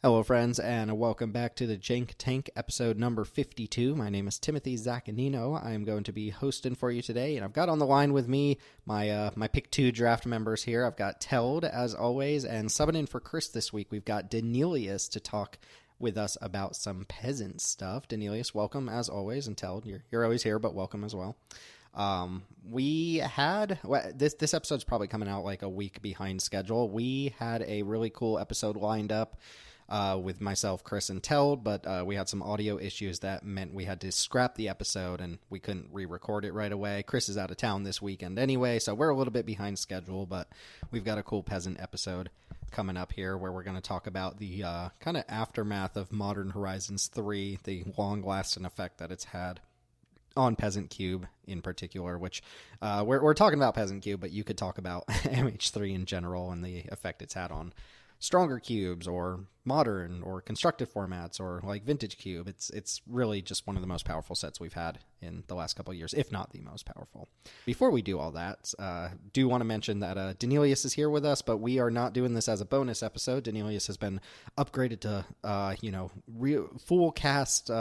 Hello, friends, and welcome back to the Jank Tank episode number 52. My name is Timothy Zaccanino. I am going to be hosting for you today, and I've got on the line with me my Pick 2 draft members here. I've got Teld, as always, and subbing in for Chrys this week, we've got Daneelius to talk with us about some peasant stuff. Daneelius, welcome, as always, and Teld, you're always here, but welcome as well. This episode's probably coming out like a week behind schedule. We had a really cool episode lined up with myself, Chrys, and Teld, but we had some audio issues that meant we had to scrap the episode and we couldn't re-record it right away. Chrys is out of town this weekend anyway, so we're a little bit behind schedule, but we've got a cool peasant episode coming up here where we're going to talk about the kind of aftermath of Modern Horizons 3, the long-lasting effect that it's had on Peasant Cube in particular, which we're talking about Peasant Cube, but you could talk about MH3 in general and the effect it's had on stronger cubes or modern or constructed formats or like vintage cube. It's really just one of the most powerful sets we've had in the last couple of years, if not the most powerful. Before we do all that, do want to mention that Daneelius is here with us, but we are not doing this as a bonus episode. Daneelius has been upgraded to full cast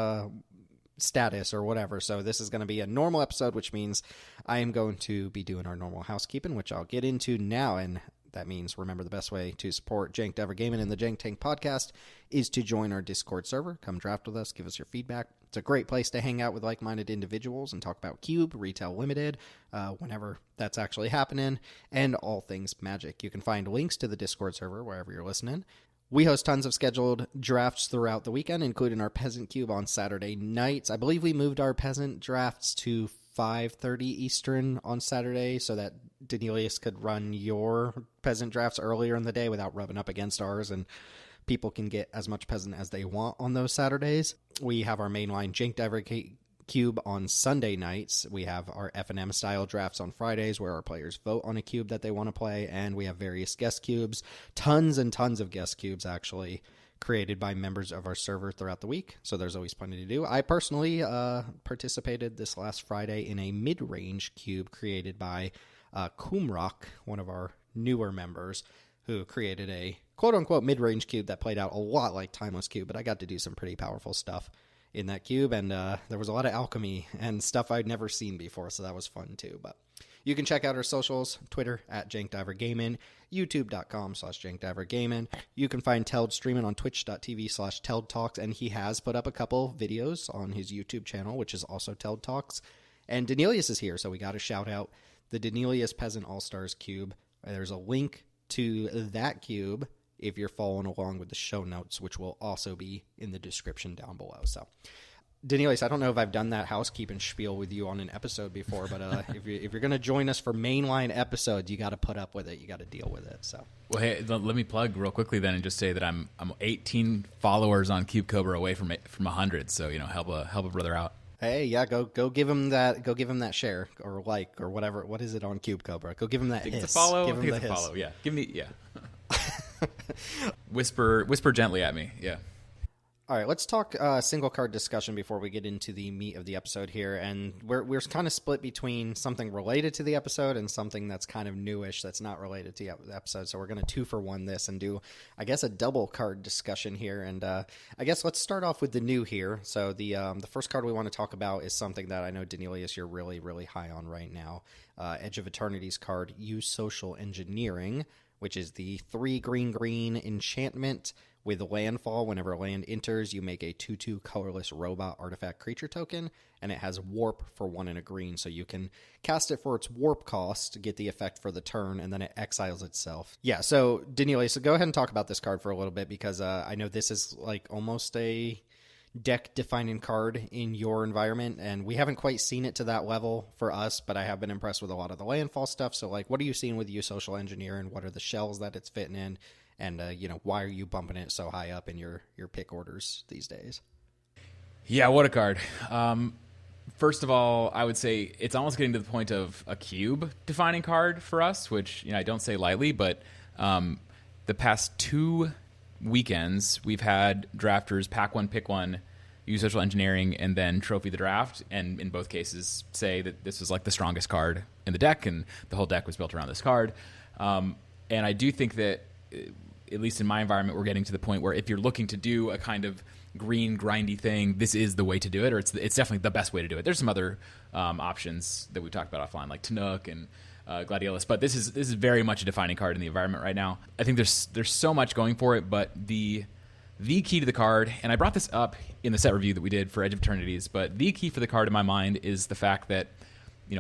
status or whatever, so this is going to be a normal episode, which means I am going to be doing our normal housekeeping, which I'll get into now. And that means, remember, the best way to support Jank Gaming and the Jank Tank podcast is to join our Discord server. Come draft with us, give us your feedback. It's a great place to hang out with like-minded individuals and talk about Cube, Retail Limited, whenever that's actually happening, and all things Magic. You can find links to the Discord server wherever you're listening. We host tons of scheduled drafts throughout the weekend, including our Peasant Cube on Saturday nights. I believe we moved our Peasant drafts to 5:30 Eastern on Saturday so that Daneelius could run your Peasant drafts earlier in the day without rubbing up against ours, and people can get as much Peasant as they want on those Saturdays. We have our mainline Jank Cube on Sunday nights. We have our F&M style drafts on Fridays where our players vote on a cube that they want to play, and we have various guest cubes, tons and tons of guest cubes actually, created by members of our server throughout the week, so there's always plenty to do. I personally participated this last Friday in a mid-range cube created by Kumrock, one of our newer members, who created a quote-unquote mid-range cube that played out a lot like Timeless Cube, but I got to do some pretty powerful stuff in that cube, and there was a lot of alchemy and stuff I'd never seen before, so that was fun too. But you can check out our socials, Twitter at JankDiverGaming, YouTube.com/JankDiverGaming. You can find Teld streaming on Twitch.tv/TeldTalks, and he has put up a couple videos on his YouTube channel, which is also Teld Talks. And Daneelius is here, so we got to shout out the Daneelius Peasant All-Stars Cube. There's a link to that cube if you're following along with the show notes, which will also be in the description down below. So, Daneelius, I don't know if I've done that housekeeping spiel with you on an episode before, but if you're going to join us for mainline episodes, you got to put up with it. You got to deal with it. So, well, hey, let me plug real quickly then and just say that I'm 18 followers on CubeCobra away from 100. So help a brother out. Hey, yeah, go give him that. Go give him that share or like or whatever. What is it on CubeCobra? Go give him that. It's a follow. Give him the follow. Yeah, give me whisper gently at me. Yeah. All right, let's talk single card discussion before we get into the meat of the episode here. And we're kind of split between something related to the episode and something that's kind of newish that's not related to the episode. So we're going to 2-for-1 this and do, I guess, a double card discussion here. And I guess let's start off with the new here. So the first card we want to talk about is something that I know, Daneelius, you're really, really high on right now. Edge of Eternity's card, Use Social Engineering, which is the 3 green enchantment with landfall. Whenever a land enters, you make a 2/2 colorless robot artifact creature token, and it has warp for 1 and a green, so you can cast it for its warp cost to get the effect for the turn, and then it exiles itself. Yeah, so Daneelius, so go ahead and talk about this card for a little bit, because I know this is like almost a deck-defining card in your environment, and we haven't quite seen it to that level for us, but I have been impressed with a lot of the landfall stuff. So, like, what are you seeing with Use Social Engineering? What are the shells that it's fitting in? And, why are you bumping it so high up in your pick orders these days? Yeah, what a card. First of all, I would say it's almost getting to the point of a cube-defining card for us, which I don't say lightly, but the past 2 weekends, we've had drafters pack 1, pick 1, use social engineering, and then trophy the draft, and in both cases say that this was like the strongest card in the deck, and the whole deck was built around this card. And I do think that at least in my environment, we're getting to the point where if you're looking to do a kind of green grindy thing, this is the way to do it, or it's definitely the best way to do it. There's some other options that we talked about offline, like Tanook and Gladiolus, but this is very much a defining card in the environment right now. I think there's so much going for it, but the key to the card, and I brought this up in the set review that we did for Edge of Eternities, but the key for the card in my mind is the fact that,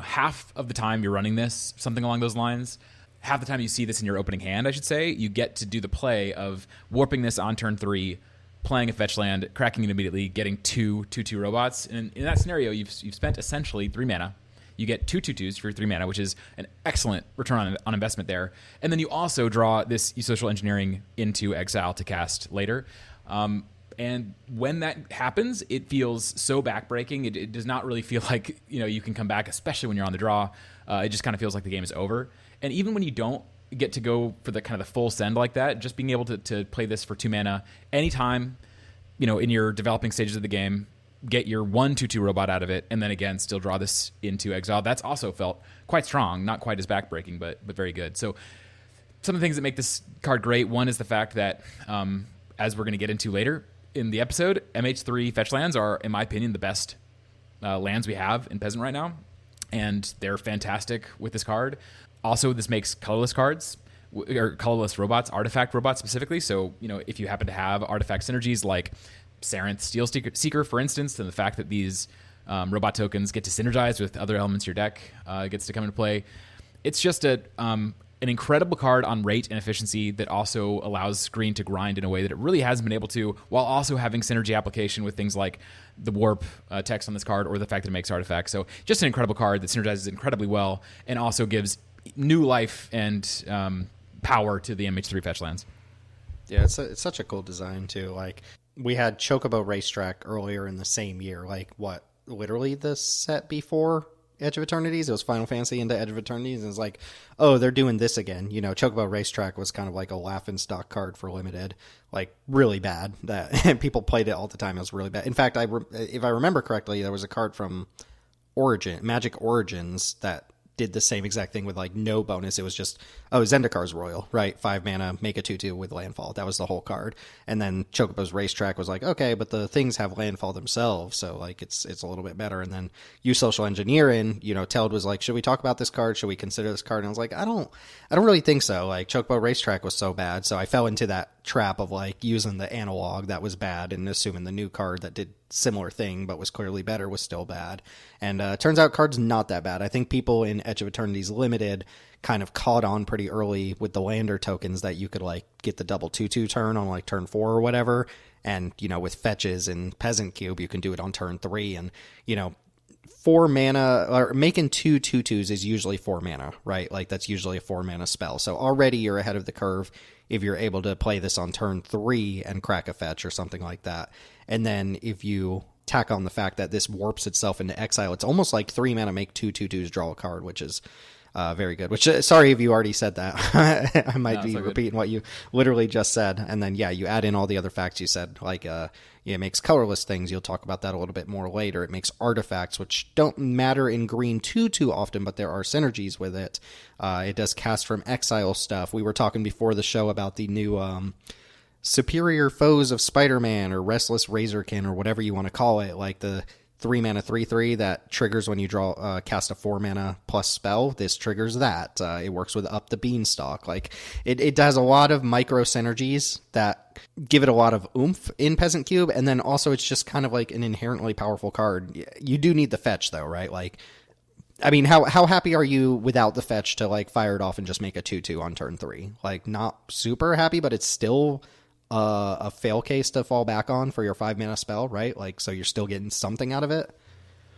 half of the time you're running this, something along those lines, half the time you see this in your opening hand, I should say, you get to do the play of warping this on turn 3, playing a fetch land, cracking it immediately, getting 2/2/2 robots. And in that scenario, you've spent essentially 3 mana. You get 2/2/2s for your 3 mana, which is an excellent return on investment there. And then you also draw this social engineering into exile to cast later. And when that happens, it feels so backbreaking. It does not really feel like you can come back, especially when you're on the draw. It just kind of feels like the game is over. And even when you don't get to go for the kind of the full send like that, just being able to play this for 2 mana anytime, in your developing stages of the game, get your 1/2/2 robot out of it, and then again still draw this into exile. That's also felt quite strong, not quite as backbreaking, but very good. So some of the things that make this card great, one is the fact that, as we're going to get into later in the episode, MH3 fetch lands are, in my opinion, the best lands we have in Peasant right now, and they're fantastic with this card. Also, this makes colorless cards, or colorless robots, artifact robots specifically. So, if you happen to have artifact synergies like Sarenth Steel Seeker, for instance, and the fact that these robot tokens get to synergize with other elements of your deck gets to come into play. It's just an incredible card on rate and efficiency that also allows green to grind in a way that it really hasn't been able to, while also having synergy application with things like the warp text on this card or the fact that it makes artifacts. So just an incredible card that synergizes incredibly well and also gives new life and power to the MH3 fetch lands. Yeah, it's such a cool design too. Like, we had Chocobo Racetrack earlier in the same year, like literally the set before Edge of Eternities. It was Final Fantasy into Edge of Eternities, and it's like, oh, they're doing this again. Chocobo Racetrack was kind of like a laughingstock card for Limited, like really bad. That people played it all the time. It was really bad. In fact, if I remember correctly, there was a card from Magic Origins that did the same exact thing with like no bonus. It was just, Zendikar's Royal, right? 5 mana, make a 2/2 with landfall. That was the whole card. And then Chocobo's Racetrack was like, okay, but the things have landfall themselves, so like it's a little bit better. And then you social engineer in, Teld was like, should we talk about this card? Should we consider this card? And I was like, I don't really think so. Like, Chocobo Racetrack was so bad, so I fell into that trap of like using the analog that was bad and assuming the new card that did similar thing but was clearly better was still bad. And turns out card's not that bad. I think people in Edge of Eternities Limited kind of caught on pretty early with the lander tokens that you could like get the double 2/2 turn on like turn 4 or whatever, and with fetches and Peasant Cube you can do it on turn 3, and 4 mana, or making 2/2/2s is usually 4 mana, right? Like, that's usually a 4 mana spell, so already you're ahead of the curve if you're able to play this on turn 3 and crack a fetch or something like that. And then if you tack on the fact that this warps itself into exile, it's almost like 3 mana, make 2/2/2s, draw a card, which is very good. Which, sorry if you already said that. I might be repeating what you literally just said. And then, yeah, you add in all the other facts you said, like it makes colorless things. You'll talk about that a little bit more later. It makes artifacts, which don't matter in green too often, but there are synergies with it. It does cast from exile stuff. We were talking before the show about the new Superior Foes of Spider-Man, or Restless Razorkin, or whatever you want to call it, like the 3 mana 3/3 that triggers when you draw cast a 4 mana plus spell. This triggers that. It works with Up the Beanstalk. Like, it has a lot of micro synergies that give it a lot of oomph in Peasant Cube, and then also it's just kind of like an inherently powerful card. You do need the fetch though, right? Like, I mean, how happy are you without the fetch to like fire it off and just make a 2/2 on turn 3? Like, not super happy, but it's still a fail case to fall back on for your 5 mana spell, right? Like, so you're still getting something out of it.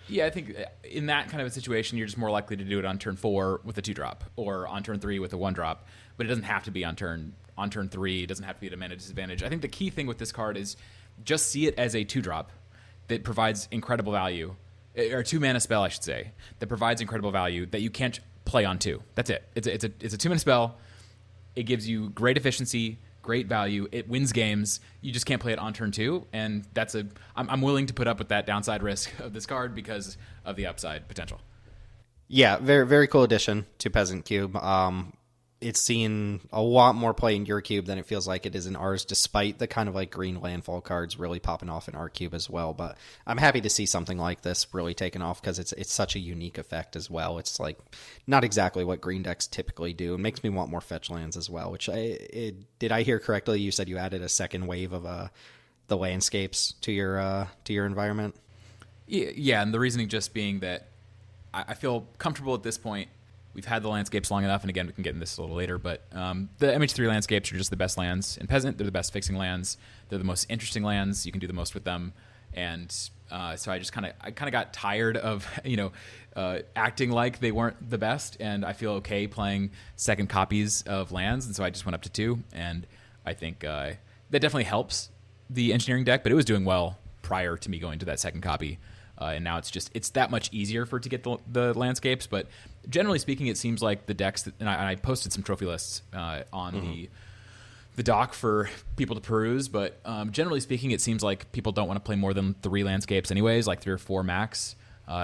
Yeah, I think in that kind of a situation, you're just more likely to do it on turn 4 with a 2-drop, or on turn 3 with a 1-drop. But it doesn't have to be on turn 3. It doesn't have to be at a mana disadvantage. I think the key thing with this card is just see it as a 2-drop that provides incredible value, or 2 mana spell, I should say, that provides incredible value that you can't play on 2. That's it. It's a 2 mana spell. It gives you great efficiency, great value. It wins games. You just can't play it on turn 2, and I'm willing to put up with that downside risk of this card because of the upside potential. Yeah, very very cool addition to Peasant Cube. it's seeing a lot more play in your cube than it feels like it is in ours, despite the kind of like green landfall cards really popping off in our cube as well. But I'm happy to see something like this really taken off because it's such a unique effect as well. It's like not exactly what green decks typically do. It makes me want more fetch lands as well, which did I hear correctly? You said you added a second wave of the landscapes to your environment? Yeah, and the reasoning just being that I feel comfortable at this point. We've had the landscapes long enough, and again, we can get into this a little later, but the MH3 landscapes are just the best lands in Peasant. They're the best fixing lands. They're the most interesting lands. You can do the most with them. And so I kind of got tired of, acting like they weren't the best, and I feel okay playing second copies of lands, and so I just went up to 2, and I think that definitely helps the engineering deck, but it was doing well prior to me going to that second copy. And now it's that much easier for it to get the landscapes. But generally speaking, it seems like the decks and I posted some trophy lists on the doc for people to peruse. But generally speaking, it seems like people don't want to play more than 3 landscapes anyways, like 3 or 4 max,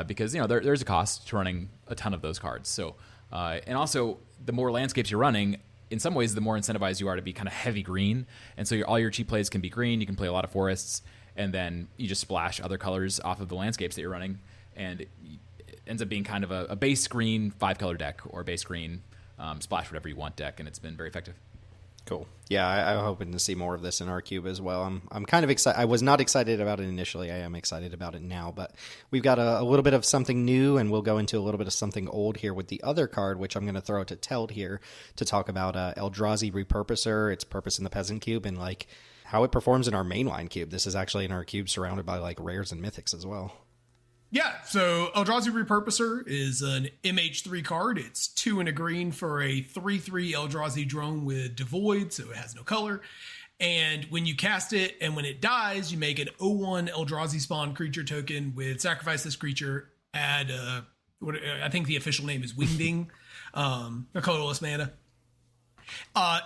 because there's a cost to running a ton of those cards. So and also the more landscapes you're running, in some ways, the more incentivized you are to be kind of heavy green. And so all your cheap plays can be green. You can play a lot of forests. And then you just splash other colors off of the landscapes that you're running, and it ends up being kind of a base green 5-color deck or a base green splash whatever you want deck, and it's been very effective. Cool. Yeah, I'm hoping to see more of this in our cube as well. I'm kind of excited. I was not excited about it initially. I am excited about it now, but we've got a little bit of something new, and we'll go into a little bit of something old here with the other card, which I'm going to throw to Teld here to talk about Eldrazi Repurposer, its purpose in the Peasant Cube, and like how it performs in our mainline cube. This is actually in our cube surrounded by like rares and mythics as well. Yeah, so Eldrazi Repurposer is an MH3 card. It's 2 and a green for a 3/3 Eldrazi drone with Devoid, so it has no color. And when you cast it and when it dies, you make an 0/1 Eldrazi spawn creature token with sacrifice this creature, add I think the official name is Wingding, a colorless mana.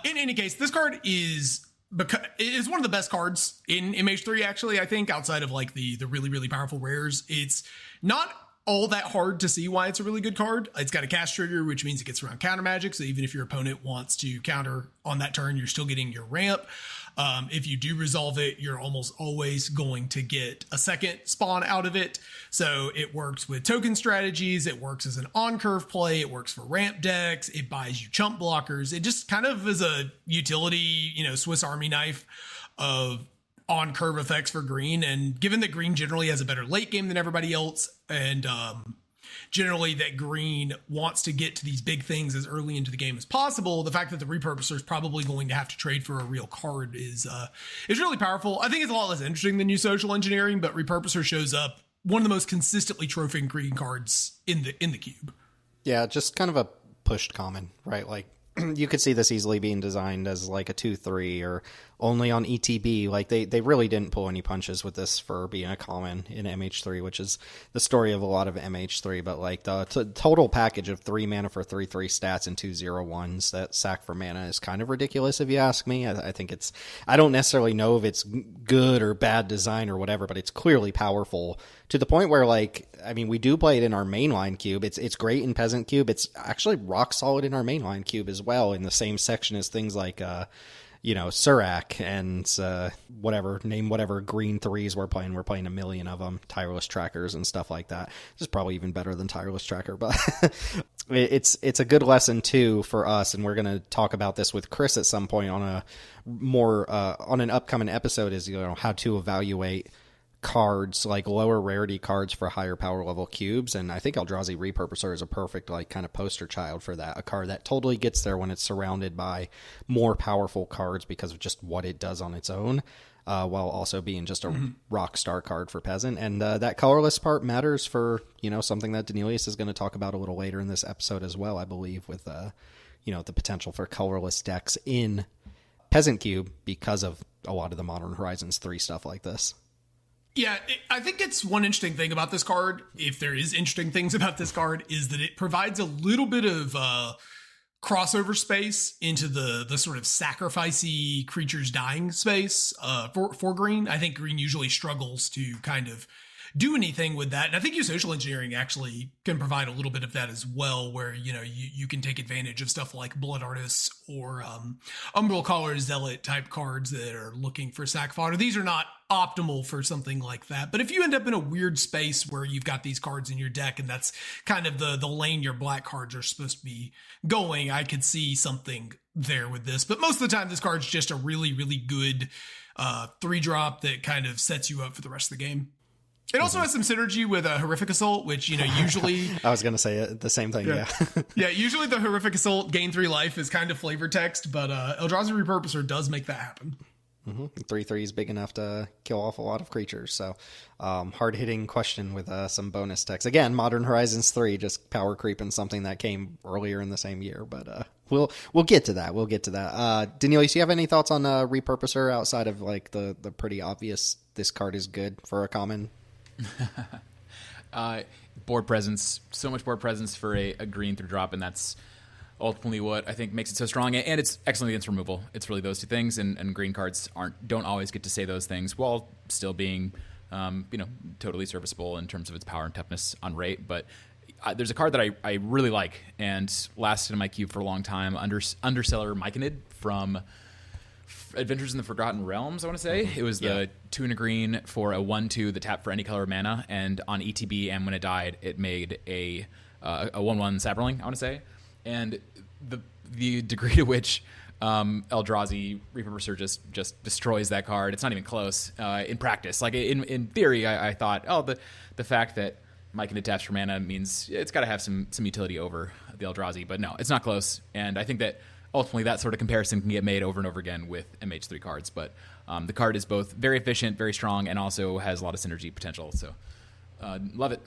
In any case, this card is one of the best cards in MH3, actually, I think, outside of like the really, really powerful rares. It's not all that hard to see why it's a really good card. It's got a cast trigger, which means it gets around counter magic. So even if your opponent wants to counter on that turn, you're still getting your ramp. If you do resolve it, you're almost always going to get a second spawn out of it. So it works with token strategies. It works as an on-curve play. It works for ramp decks. It buys you chump blockers. It just kind of is a utility, Swiss Army knife of on-curve effects for green. And given that green generally has a better late game than everybody else, and generally that green wants to get to these big things as early into the game as possible, the fact that the repurposer is probably going to have to trade for a real card is really powerful. I think it's a lot less interesting than new social engineering, but repurposer shows up one of the most consistently trophying green cards in the cube. Yeah, just kind of a pushed common, right? Like you could see this easily being designed as like a 2/3 or only on ETB. Like they really didn't pull any punches with this for being a common in MH3, which is the story of a lot of MH3. But like the total package of 3 mana for 3/3 stats and 2 0/1s that sack for mana is kind of ridiculous if you ask me. I think I don't necessarily know if it's good or bad design or whatever, but it's clearly powerful to the point where we do play it in our mainline cube. It's great in Peasant Cube. It's actually rock solid in our mainline cube as well, in the same section as things like Surak and whatever green 3s we're playing. We're playing a million of them, tireless trackers and stuff like that. This is probably even better than tireless tracker, but it's a good lesson too for us. And we're going to talk about this with Chrys at some point on on an upcoming episode, is how to evaluate cards, like lower rarity cards for higher power level cubes. And I think Eldrazi Repurposer is a perfect kind of poster child for that. A card that totally gets there when it's surrounded by more powerful cards because of just what it does on its own, while also being just a rock star card for Peasant. And that colorless part matters for, something that Daneelius is going to talk about a little later in this episode as well, I believe, with, the potential for colorless decks in Peasant Cube because of a lot of the Modern Horizons 3 stuff like this. Yeah, I think it's one interesting thing about this card, if there is interesting things about this card, is that it provides a little bit of crossover space into the sort of sacrificey creatures dying space for green. I think green usually struggles to kind of do anything with that. And I think your social engineering actually can provide a little bit of that as well, where, you can take advantage of stuff like Blood Artists or Umbral Caller Zealot type cards that are looking for sack fodder. These are not optimal for something like that. But if you end up in a weird space where you've got these cards in your deck and that's kind of the lane your black cards are supposed to be going, I could see something there with this. But most of the time, this card's just a really, really good 3-drop that kind of sets you up for the rest of the game. It also has some synergy with a Horrific Assault, which, usually... I was going to say the same thing, yeah. Yeah, usually the Horrific Assault gain 3 life is kind of flavor text, but Eldrazi Repurposer does make that happen. 3/3 is big enough to kill off a lot of creatures. So hard-hitting question with some bonus text. Again, Modern Horizons 3, just power creeping something that came earlier in the same year. But we'll get to that. Daneelius, do you have any thoughts on Repurposer outside of like the pretty obvious this card is good for a common? Board presence. So much board presence for a green 3-drop, and that's ultimately what I think makes it so strong, and it's excellent against removal. It's really those two things, and green cards don't always get to say those things while still being, totally serviceable in terms of its power and toughness on rate. But there's a card that I really like and lasted in my cube for a long time. Underseller Myconid from Adventures in the Forgotten Realms, I want to say. It was the 2 and a green for a 1/2 that tapped for any color of mana, and on ETB, and when it died, it made a 1/1 Saproling, I want to say. And the degree to which Eldrazi Repurposer just destroys that card, it's not even close in practice. Like in theory, I thought, the fact that Myconid taps for mana means it's got to have some utility over the Eldrazi, but no, it's not close. And I think that ultimately that sort of comparison can get made over and over again with MH3 cards. But the card is both very efficient, very strong, and also has a lot of synergy potential. So love it.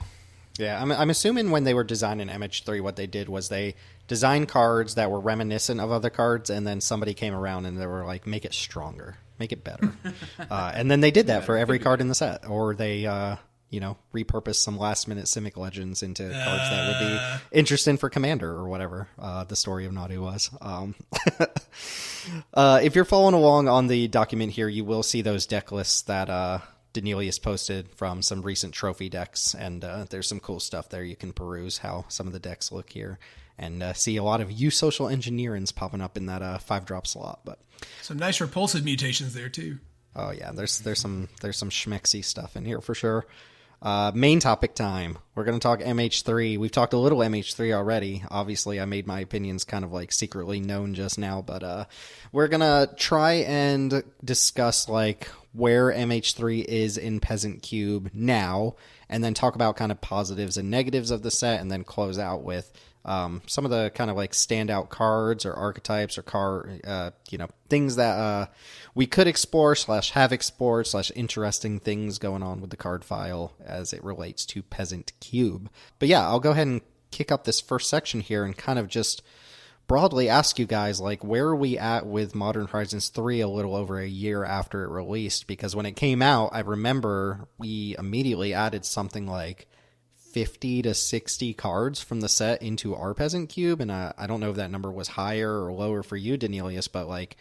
Yeah, I'm assuming when they were designing MH3, what they did was they designed cards that were reminiscent of other cards, and then somebody came around and they were like, make it stronger, make it better. And then they did that for every card in the set. Or they, repurposed some last-minute Simic Legends into cards that would be interesting for Commander or whatever the story of Nadu was. If you're following along on the document here, you will see those deck lists that Daneelius posted from some recent trophy decks, and there's some cool stuff there. You can peruse how some of the decks look here and see a lot of social engineerings popping up in that 5-drop slot. But some nice repulsive mutations there too. Oh yeah, there's some schmexy stuff in here for sure. Main topic time. We're going to talk MH3. We've talked a little MH3 already. Obviously, I made my opinions kind of like secretly known just now, but we're going to try and discuss like where MH3 is in Peasant Cube now, and then talk about kind of positives and negatives of the set, and then close out with some of the kind of like standout cards or archetypes or things that we could explore / have explored / interesting things going on with the card file as it relates to Peasant Cube. But yeah, I'll go ahead and kick up this first section here and kind of just broadly ask you guys, like, where are we at with Modern Horizons 3 a little over a year after it released? Because when it came out, I remember we immediately added something like 50 to 60 cards from the set into our Peasant Cube, and I don't know if that number was higher or lower for you, Daneelius, but like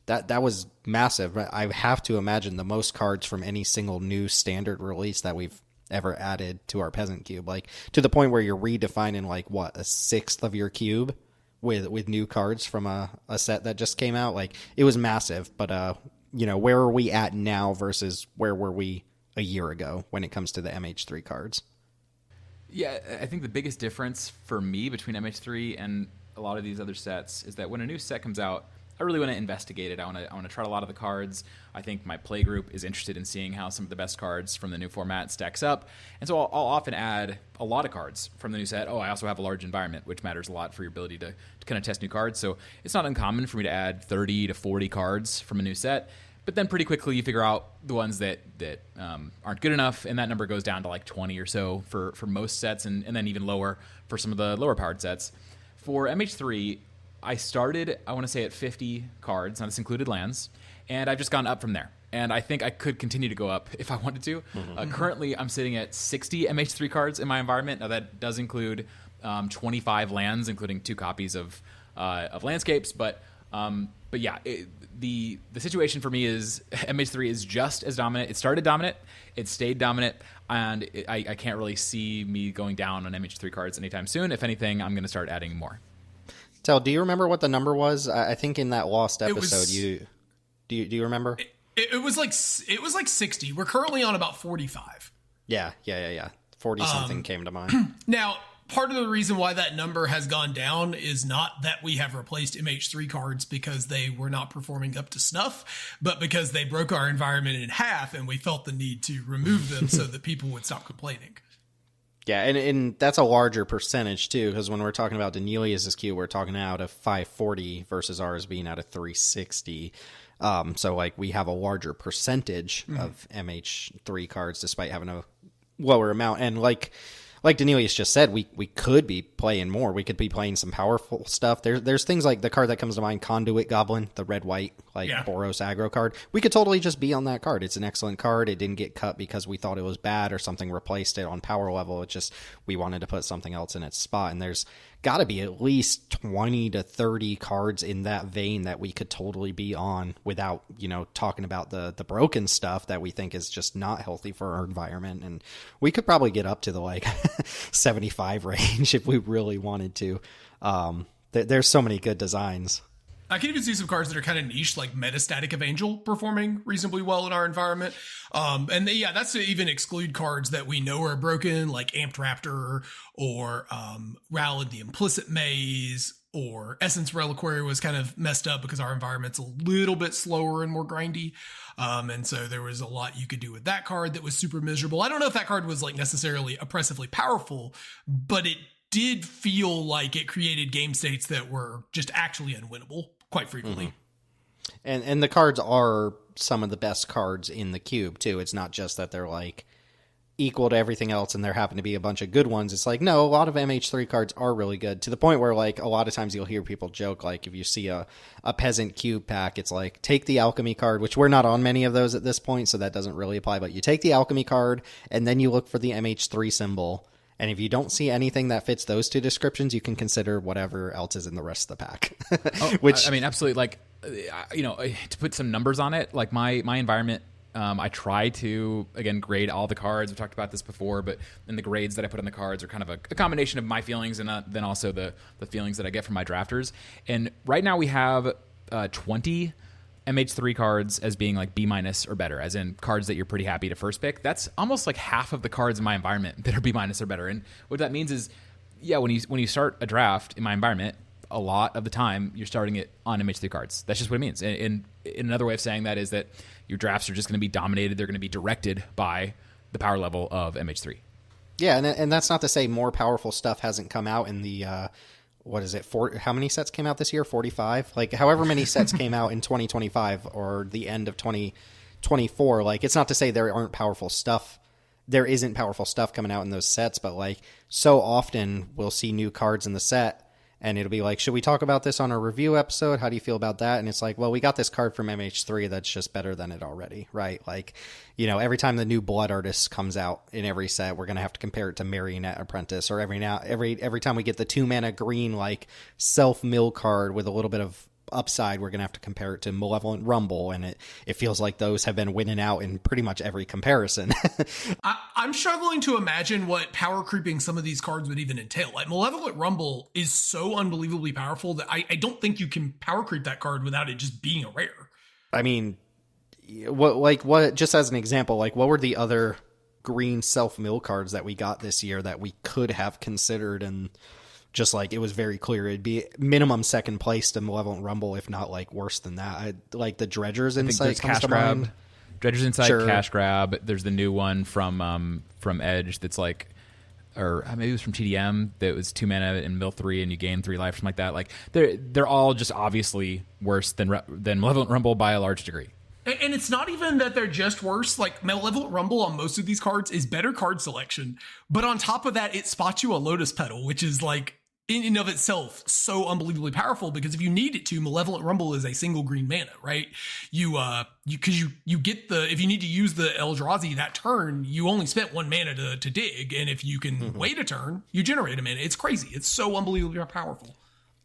that was massive. I have to imagine the most cards from any single new standard release that we've ever added to our Peasant Cube, like to the point where you're redefining like what, a sixth of your cube with new cards from a set that just came out. Like, it was massive. But where are we at now versus where were we a year ago when it comes to the MH3 cards? Yeah, I think the biggest difference for me between MH3 and a lot of these other sets is that when a new set comes out, I really want to investigate it. I want to try a lot of the cards. I think my play group is interested in seeing how some of the best cards from the new format stacks up. And so I'll often add a lot of cards from the new set. I also have a large environment, which matters a lot for your ability to kind of test new cards. So it's not uncommon for me to add 30 to 40 cards from a new set. But then pretty quickly you figure out the ones that aren't good enough, and that number goes down to like 20 or so for most sets, and then even lower for some of the lower powered sets. For MH3, I started, I want to say, at 50 cards. Now, this included lands, and I've just gone up from there. And I think I could continue to go up if I wanted to. Currently, I'm sitting at 60 MH3 cards in my environment. Now, that does include 25 lands, including 2 copies of landscapes, but But yeah, the situation for me is MH3 is just as dominant. It started dominant, it stayed dominant, and I can't really see me going down on MH3 cards anytime soon. If anything, I'm going to start adding more. Teld, do you remember what the number was? I think in that lost episode, do you remember? It was like 60. We're currently on about 45. Yeah. 40 something came to mind. Now, part of the reason why that number has gone down is not that we have replaced MH3 cards because they were not performing up to snuff, but because they broke our environment in half and we felt the need to remove them so that people would stop complaining. Yeah, and that's a larger percentage, too, because when we're talking about Daneelius' cube, we're talking out of 540 versus ours being out of 360. So, like, we have a larger percentage of MH3 cards despite having a lower amount. And, like Daneelius just said, we could be playing more. We could be playing some powerful stuff. There's things like the card that comes to mind, Conduit Goblin, the red-white, Boros aggro card. We could totally just be on that card. It's an excellent card. It didn't get cut because we thought it was bad or something replaced it on power level. It's just we wanted to put something else in its spot. And there's got to be at least 20 to 30 cards in that vein that we could totally be on without, talking about the broken stuff that we think is just not healthy for our environment. And we could probably get up to the 75 range if we really wanted to. There's so many good designs. I can even see some cards that are kind of niche, like Metastatic of Angel, performing reasonably well in our environment. That's to even exclude cards that we know are broken, like Amped Raptor or Rallad the Implicit Maze, or Essence Reliquary was kind of messed up because our environment's a little bit slower and more grindy. And so there was a lot you could do with that card that was super miserable. I don't know if that card was necessarily oppressively powerful, but it did feel like it created game states that were just actually unwinnable quite frequently. Mm-hmm. And the cards are some of the best cards in the cube too. It's not just that they're equal to everything else and there happen to be a bunch of good ones. It's no, a lot of MH3 cards are really good, to the point where a lot of times you'll hear people joke, if you see a Peasant Cube pack, it's take the Alchemy card, which we're not on many of those at this point, so that doesn't really apply, but you take the Alchemy card and then you look for the MH3 symbol. And if you don't see anything that fits those two descriptions, you can consider whatever else is in the rest of the pack. Which, I mean, absolutely. To put some numbers on it, my environment, I try to, again, grade all the cards. We've talked about this before, but then the grades that I put on the cards are kind of a combination of my feelings and then also the feelings that I get from my drafters. And right now we have 20 MH3 cards as being B- or better, as in cards that you're pretty happy to first pick. That's almost half of the cards in my environment that are B- or better. And what that means is, when you start a draft in my environment, a lot of the time you're starting it on MH3 cards. That's just what it means. And another way of saying that is that your drafts are just going to be dominated. They're going to be directed by the power level of MH3. Yeah, and that's not to say more powerful stuff hasn't come out in the what is it? How many sets came out this year? 45? However many sets came out in 2025 or the end of 2024. It's not to say there aren't powerful stuff. There isn't powerful stuff coming out in those sets, but so often we'll see new cards in the set and it'll be should we talk about this on a review episode? How do you feel about that? And it's well, we got this card from MH3 that's just better than it already, right? Every time the new Blood Artist comes out in every set, we're going to have to compare it to Marionette Apprentice, or every time we get the 2-mana green, self-mill card with a little bit of upside, we're going to have to compare it to Malevolent Rumble, and it feels like those have been winning out in pretty much every comparison. I'm struggling to imagine what power creeping some of these cards would even entail. Malevolent Rumble is so unbelievably powerful that I don't think you can power creep that card without it just being a rare. I mean, what just as an example, what were the other green self-mill cards that we got this year that we could have considered, and just it was very clear it'd be minimum second place to Malevolent Rumble, if not worse than that. The Dredger's Insight comes to mind. Dredger's Insight, sure. Cash Grab. There's the new one from Edge that's or maybe it was from TDM that was 2 mana and mill 3 and you gain 3 life, something like that. They're all just obviously worse than Malevolent Rumble by a large degree. And it's not even that they're just worse. Malevolent Rumble on most of these cards is better card selection. But on top of that, it spots you a Lotus Petal, which is in and of itself so unbelievably powerful, because if you need it to, Malevolent Rumble is a single green mana, right? You get if you need to use the Eldrazi that turn, you only spent 1 mana to dig. And if you can wait a turn, you generate a mana. It's crazy. It's so unbelievably powerful.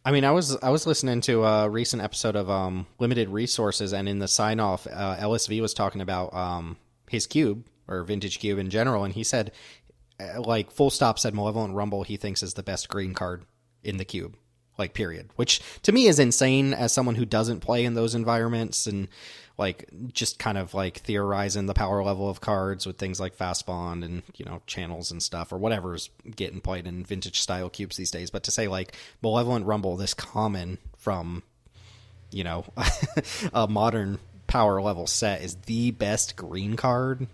I mean, I was listening to a recent episode of Limited Resources, and in the sign off, LSV was talking about his cube or vintage cube in general, and he said, like, full stop, said Malevolent Rumble he thinks is the best green card in the cube, like, period. Which to me is insane as someone who doesn't play in those environments and like just kind of like theorizing the power level of cards with things like fast bond and, you know, channels and stuff or whatever's getting played in vintage style cubes these days. But to say like Malevolent Rumble, this common from, you know, a modern power level set is the best green card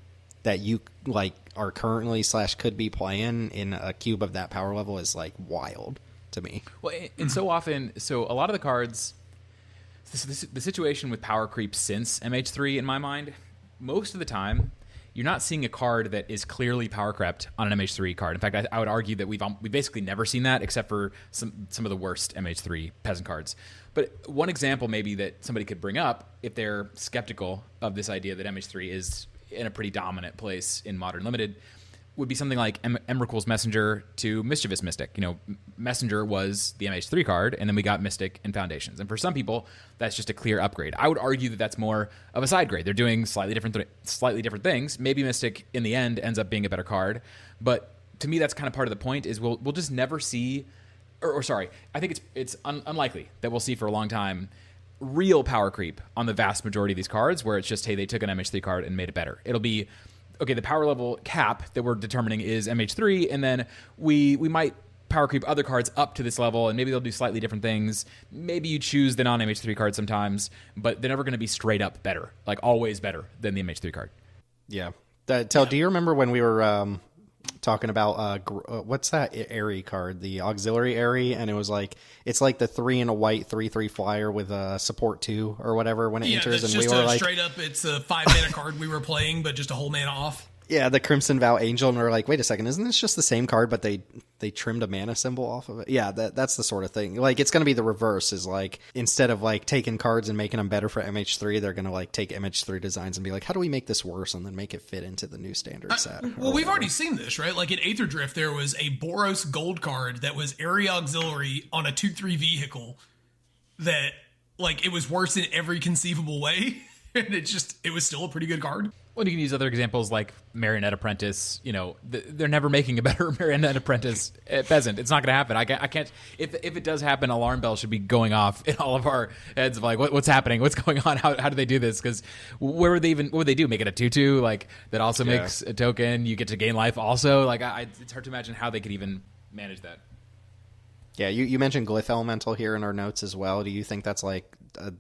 that you like are currently / could be playing in a cube of that power level is like wild to me. Well, and so often, so a lot of the cards, the situation with power creep since MH3, in my mind, most of the time, you're not seeing a card that is clearly power crept on an MH3 card. In fact, I would argue that we've basically never seen that except for some of the worst MH3 peasant cards. But one example maybe that somebody could bring up if they're skeptical of this idea that MH3 is in a pretty dominant place in Modern Limited would be something like Emrakul's Messenger to Mischievous Mystic. You know, Messenger was the MH3 card, and then we got Mystic and Foundations. And for some people, that's just a clear upgrade. I would argue that that's more of a side grade. They're doing slightly different things. Maybe Mystic, in the end, ends up being a better card. But to me, that's kind of part of the point, is we'll just never see... Or sorry, I think it's unlikely that we'll see for a long time real power creep on the vast majority of these cards, where it's just, hey, they took an MH3 card and made it better. It'll be... okay, the power level cap that we're determining is MH3, and then we might power creep other cards up to this level, and maybe they'll do slightly different things. Maybe you choose the non-MH3 card sometimes, but they're never going to be straight up better, like always better than the MH3 card. Yeah. Teld, do you remember when we were talking about what's that Airy card, the auxiliary Airy, and it was like it's like the 3 and a white 3/3 flyer with a support 2 or whatever when it enters, and we were like straight up it's a 5 mana card we were playing, but just a whole mana off. Yeah, the Crimson Vow Angel, and we're like, wait a second, isn't this just the same card, but they trimmed a mana symbol off of it? Yeah, that's the sort of thing. Like, it's going to be the reverse, is like, instead of like taking cards and making them better for MH3, they're going to like take MH3 designs and be like, how do we make this worse, and then make it fit into the new standard set? Well, we've already seen this, right? Like in Aether Drift, there was a Boros gold card that was Airy Auxiliary on a 2/3 vehicle that, like, it was worse in every conceivable way, and it was still a pretty good card. Well, you can use other examples like Marionette Apprentice. You know, they're never making a better Marionette Apprentice peasant. It's not going to happen. I can't. If it does happen, alarm bells should be going off in all of our heads of like, what's happening? What's going on? How do they do this? Because what would they do? Make it a 2/2 like that also makes a token. You get to gain life also. Like it's hard to imagine how they could even manage that. Yeah, you mentioned Glyph Elemental here in our notes as well. Do you think that's like a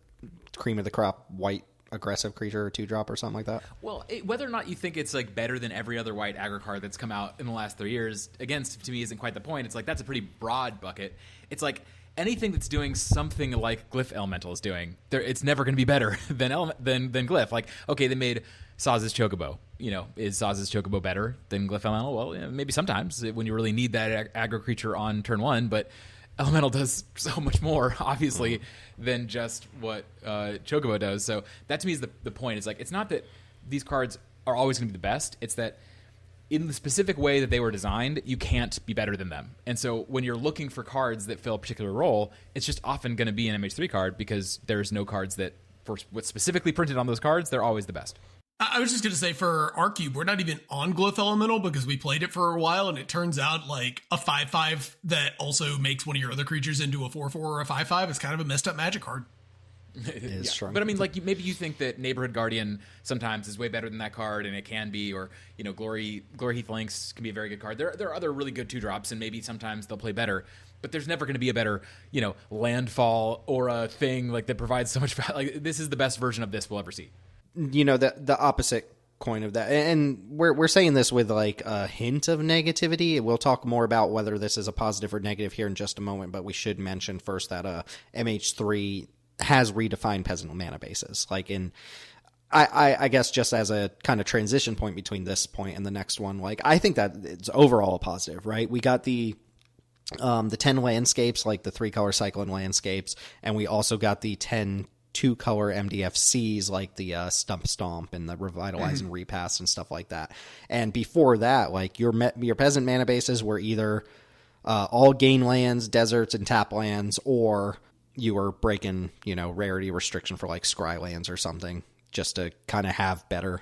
cream of the crop white aggressive creature or 2-drop or something like that? Well, whether or not you think it's like better than every other white aggro card that's come out in the last 3 years, again, to me isn't quite the point. It's like that's a pretty broad bucket. It's like anything that's doing something like Glyph Elemental is doing, it's never going to be better than Glyph. Like, okay, they made Saz's Chocobo. You know, is Saz's Chocobo better than Glyph Elemental? Well, yeah, maybe sometimes when you really need that aggro creature on turn 1, but Elemental does so much more, obviously, than just what Chocobo does. So that to me is the point. It's like, it's not that these cards are always going to be the best. It's that in the specific way that they were designed, you can't be better than them. And so when you're looking for cards that fill a particular role, it's just often going to be an MH3 card because there's no cards that, for what's specifically printed on those cards, they're always the best. I was just going to say, for our cube, we're not even on Glyph Elemental because we played it for a while, and it turns out like a 5/5 that also makes one of your other creatures into a 4/4 or a 5/5 is kind of a messed up Magic card. It is strong. But I mean, like, maybe you think that Neighborhood Guardian sometimes is way better than that card, and it can be, or, you know, Glory Heath Links can be a very good card. There are other really good 2-drops, and maybe sometimes they'll play better, but there's never going to be a better, you know, landfall or a thing like that provides so much value. Like, this is the best version of this we'll ever see. You know, the opposite coin of that, and we're saying this with like a hint of negativity. We'll talk more about whether this is a positive or negative here in just a moment, but we should mention first that MH3 has redefined peasant mana bases. Like I guess just as a kind of transition point between this point and the next one, like I think that it's overall a positive, right? We got the 10 landscapes, like the 3-color cyclone landscapes, and we also got the 10 2-color MDFCs, like the Stomp and the Revitalize and Repass and stuff like that. And before that, like your peasant mana bases were either all gain lands, deserts, and tap lands, or you were breaking, rarity restriction for like scry lands or something, just to kind of have better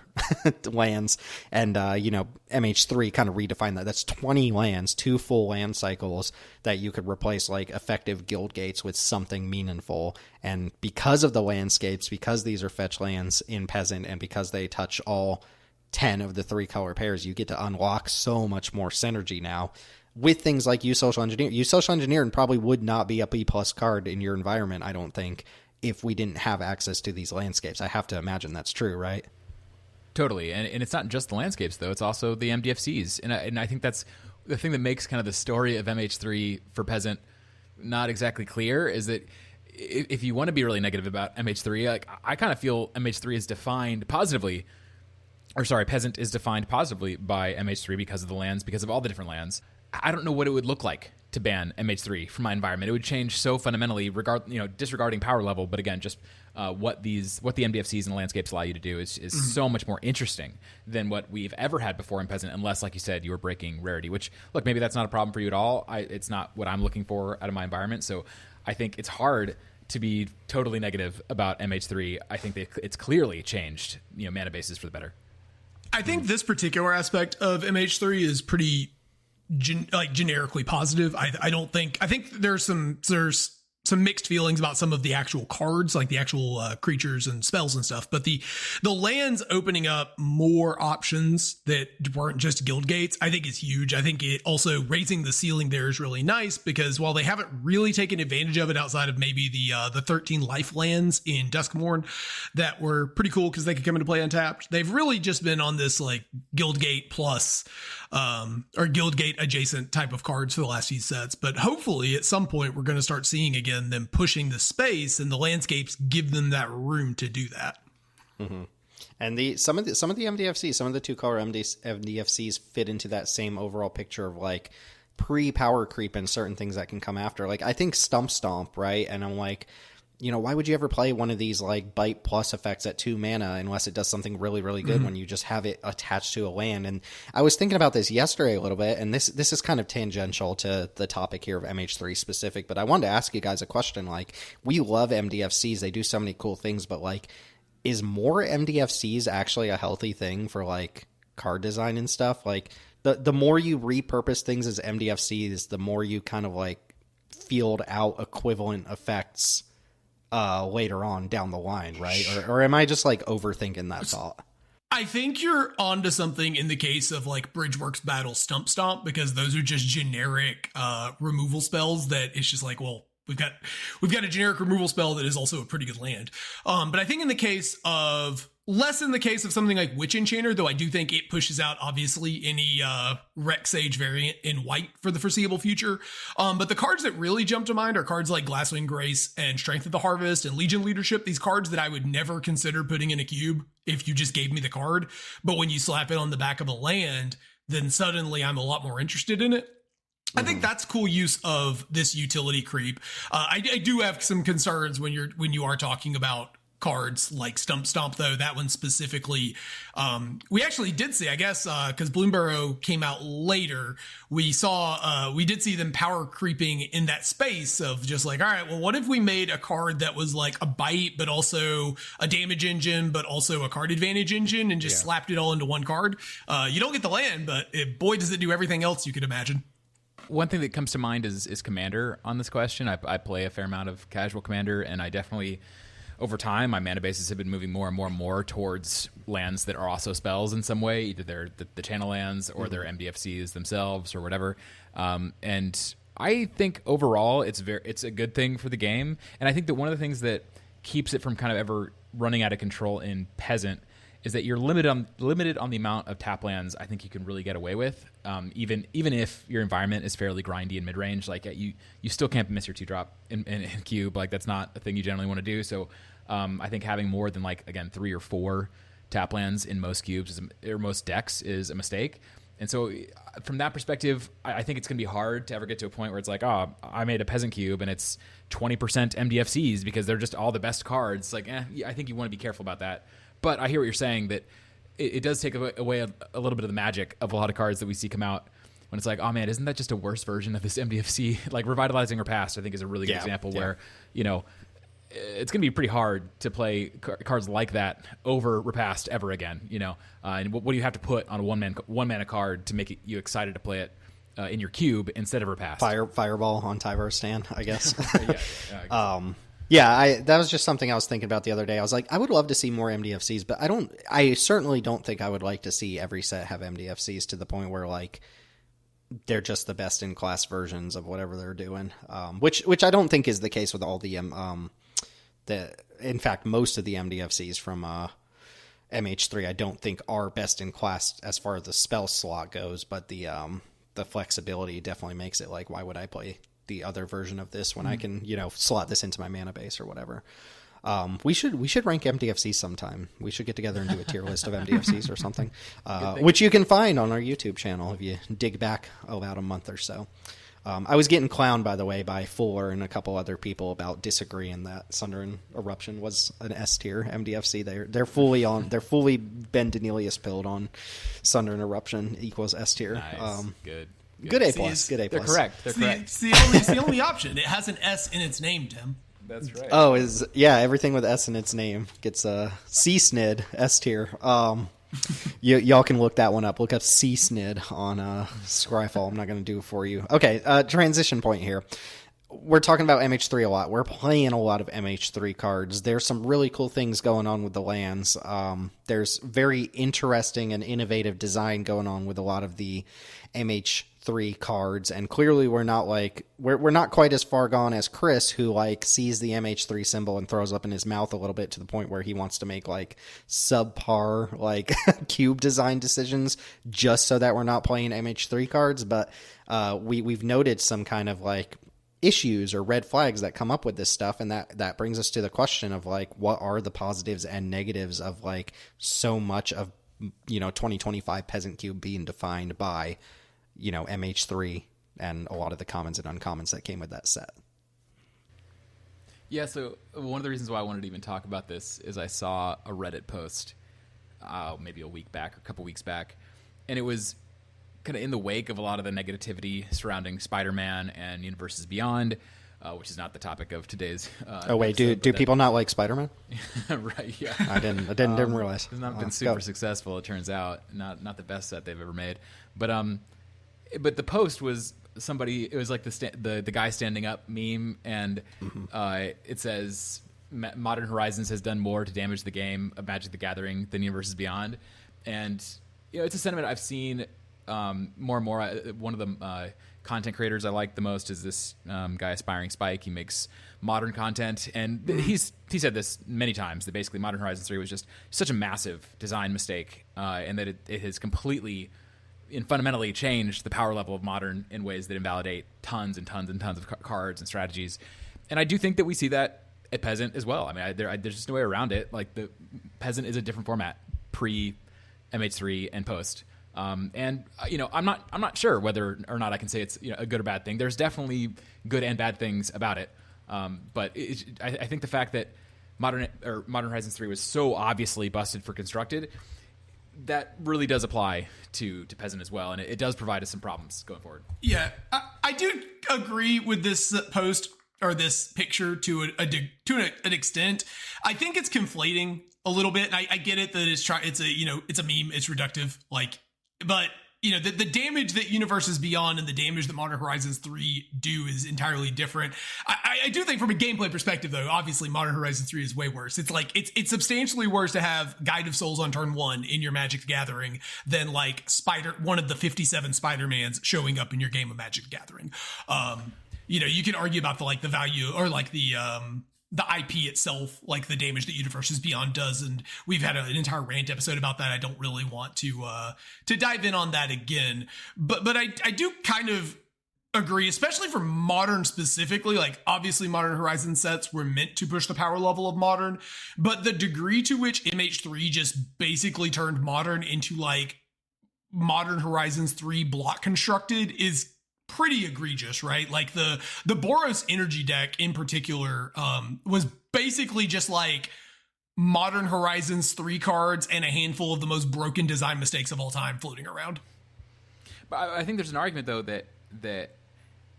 lands. And, MH3 kind of redefined that. That's 20 lands, 2 full land cycles that you could replace like effective guild gates with something meaningful. And because of the landscapes, because these are fetch lands in Peasant, and because they touch all 10 of the 3 color pairs, you get to unlock so much more synergy now with things like Use Social Engineer. Use Social Engineer and probably would not be a B+ card in your environment, I don't think, if we didn't have access to these landscapes. I have to imagine that's true, right? Totally. And it's not just the landscapes, though. It's also the MDFCs. And I think that's the thing that makes kind of the story of MH3 for Peasant not exactly clear, is that if you want to be really negative about MH3, like I kind of feel MH3 is defined positively, Peasant is defined positively by MH3 because of the lands, because of all the different lands. I don't know what it would look like to ban MH3 from my environment. It would change so fundamentally, disregarding power level. But again, just what the MDFCs and the landscapes allow you to do is so much more interesting than what we've ever had before in Peasant, unless, like you said, you were breaking rarity, which, look, maybe that's not a problem for you at all. It's not what I'm looking for out of my environment. So I think it's hard to be totally negative about MH3. I think it's clearly changed, mana bases for the better. I think this particular aspect of MH3 is pretty generically positive. I think there's some mixed feelings about some of the actual cards, like the actual creatures and spells and stuff. But the lands opening up more options that weren't just guild gates, I think is huge. I think it also raising the ceiling there is really nice, because while they haven't really taken advantage of it outside of maybe the 13 life lands in Duskmourn that were pretty cool because they could come into play untapped, they've really just been on this like guild gate plus or guild gate adjacent type of cards for the last few sets. But hopefully at some point we're going to start seeing again them pushing the space, and the landscapes give them that room to do that. Mm-hmm. And some of the MDFCs, some of the 2 color MDFCs fit into that same overall picture of like pre-power creep and certain things that can come after. Like I think Stomp, right? And I'm like, why would you ever play one of these like bite plus effects at 2 mana unless it does something really, really good when you just have it attached to a land? And I was thinking about this yesterday a little bit, and this is kind of tangential to the topic here of MH3 specific, but I wanted to ask you guys a question. Like, we love MDFCs. They do so many cool things, but like, is more MDFCs actually a healthy thing for like card design and stuff? Like the more you repurpose things as MDFCs, the more you kind of like field out equivalent effects later on down the line, right? Or am I just like overthinking that thought? I think you're onto something in the case of like Bridgeworks Battle Stomp, because those are just generic removal spells that it's just like, well, we've got a generic removal spell that is also a pretty good land. But I think in the case of less in the case of something like Witch Enchanter, though I do think it pushes out obviously any Rec Sage variant in white for the foreseeable future. But the cards that really jump to mind are cards like Glasswing Grace and Strength of the Harvest and Legion Leadership. These cards that I would never consider putting in a cube if you just gave me the card. But when you slap it on the back of a land, then suddenly I'm a lot more interested in it. I think that's cool use of this utility creep. I do have some concerns when you are talking about cards like Stomp, though. That one specifically, we actually did see, I guess, because Bloomburrow came out later, we did see them power creeping in that space of just like, all right, well, what if we made a card that was like a bite, but also a damage engine, but also a card advantage engine, and just slapped it all into one card? You don't get the land, but boy, does it do everything else you could imagine. One thing that comes to mind is Commander on this question. I play a fair amount of casual Commander, and I definitely, over time, my mana bases have been moving more and more towards lands that are also spells in some way. Either they're the channel lands or they're MDFCs themselves or whatever. And I think overall it's a good thing for the game. And I think that one of the things that keeps it from kind of ever running out of control in Peasant is that you're limited on the amount of tap lands I think you can really get away with. Even if your environment is fairly grindy and mid-range, like you still can't miss your 2-drop in cube. Like that's not a thing you generally want to do. So I think having more than 3 or 4 tap lands in most cubes or most decks is a mistake. And so from that perspective, I think it's going to be hard to ever get to a point where it's like, oh, I made a Peasant cube and it's 20% MDFCs because they're just all the best cards. Like, I think you want to be careful about that. But I hear what you're saying, that it does take away a little bit of the magic of a lot of cards that we see come out when it's like, oh man, isn't that just a worse version of this MDFC? Like Revitalizing Repast, I think is a really good example where, you know, it's going to be pretty hard to play cards like that over Repast ever again, you know. And what do you have to put on a one mana card to make you excited to play it in your cube instead of Repast? Fireball on Tyvar Stan, I guess. Exactly. That was just something I was thinking about the other day. I was like, I would love to see more MDFCs, but I certainly don't think I would like to see every set have MDFCs to the point where like they're just the best in class versions of whatever they're doing. Which I don't think is the case with all the in fact, most of the MDFCs from MH3 I don't think are best in class as far as the spell slot goes, but the flexibility definitely makes it like, why would I play the other version of this when I can, you know, slot this into my mana base or whatever. We should rank MDFCs sometime. We should get together and do a tier list of MDFCs or something, which you can find on our YouTube channel if you dig back about a month or so. I was getting clowned, by the way, by Fuller and a couple other people about disagreeing that Sundering Eruption was an S tier MDFC. They're fully Ben Daneelius pilled on Sundering Eruption equals S tier. Nice. Good A plus. Good A plus. They're correct. It's the only option. It has an S in its name, Tim. That's right. Oh, everything with S in its name gets a C snid S tier. Y'all can look that one up. Look up C snid on Scryfall. I'm not going to do it for you. Okay, transition point here. We're talking about MH3 a lot. We're playing a lot of MH3 cards. There's some really cool things going on with the lands. There's very interesting and innovative design going on with a lot of the MH3 cards, and clearly we're not quite as far gone as Chrys, who like sees the MH3 symbol and throws up in his mouth a little bit to the point where he wants to make like subpar like cube design decisions just so that we're not playing MH3 cards. But we've noted some kind of like issues or red flags that come up with this stuff, and that brings us to the question of like, what are the positives and negatives of like so much of, you know, 2025 Peasant Cube being defined by, you know, MH3 and a lot of the commons and uncommons that came with that set. Yeah, so one of the reasons why I wanted to even talk about this is I saw a Reddit post maybe a week back or a couple weeks back, and it was kind of in the wake of a lot of the negativity surrounding Spider-Man and Universes Beyond, which is not the topic of today's oh wait, do people not like Spider-Man? Right, yeah. I didn't realize. It's not been super successful, it turns out. Not the best set they've ever made. But the post was somebody, it was like the guy standing up meme, and it says Modern Horizons has done more to damage the game of Magic the Gathering than Universes Beyond. And you know, it's a sentiment I've seen more and more. One of the content creators I like the most is this guy Aspiring Spike. He makes modern content, and he said this many times, that basically Modern Horizons 3 was just such a massive design mistake, and that it has completely and fundamentally changed the power level of Modern in ways that invalidate tons and tons and tons of cards and strategies. And I do think that we see that at Peasant as well. I mean, there's just no way around it. Like, the Peasant is a different format pre MH3 and post. And you know, I'm not sure whether or not I can say it's, you know, a good or bad thing. There's definitely good and bad things about it. But I think the fact that Modern Horizons 3 was so obviously busted for constructed, that really does apply to Peasant as well, and it does provide us some problems going forward. Yeah, I do agree with this post or this picture to an extent. I think it's conflating a little bit. And I get it that it's a meme, it's reductive, like, but you know, the damage that Universes Beyond and the damage that Modern Horizons 3 do is entirely different. I do think from a gameplay perspective, though, obviously Modern Horizons 3 is way worse. It's like, it's substantially worse to have Guide of Souls on turn 1 in your Magic the Gathering than like one of the 57 Spider-Mans showing up in your game of Magic the Gathering. You know, you can argue about the value or like the IP itself, like the damage that Universes Beyond does, and we've had an entire rant episode about that. I don't really want to dive in on that again, but I do kind of agree, especially for Modern specifically. Like, obviously Modern Horizon sets were meant to push the power level of Modern, but the degree to which MH3 just basically turned Modern into like Modern Horizons 3 block constructed is pretty egregious, right? Like the Boros energy deck in particular was basically just like Modern Horizons 3 cards and a handful of the most broken design mistakes of all time floating around. I think there's an argument though that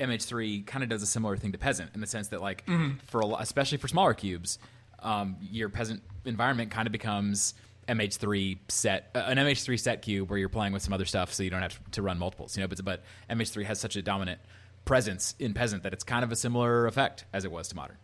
MH3 kind of does a similar thing to Peasant in the sense that like especially for smaller cubes, your Peasant environment kind of becomes MH3 set, an MH3 set cube where you're playing with some other stuff, so you don't have to run multiples, but MH3 has such a dominant presence in Peasant that it's kind of a similar effect as it was to Modern.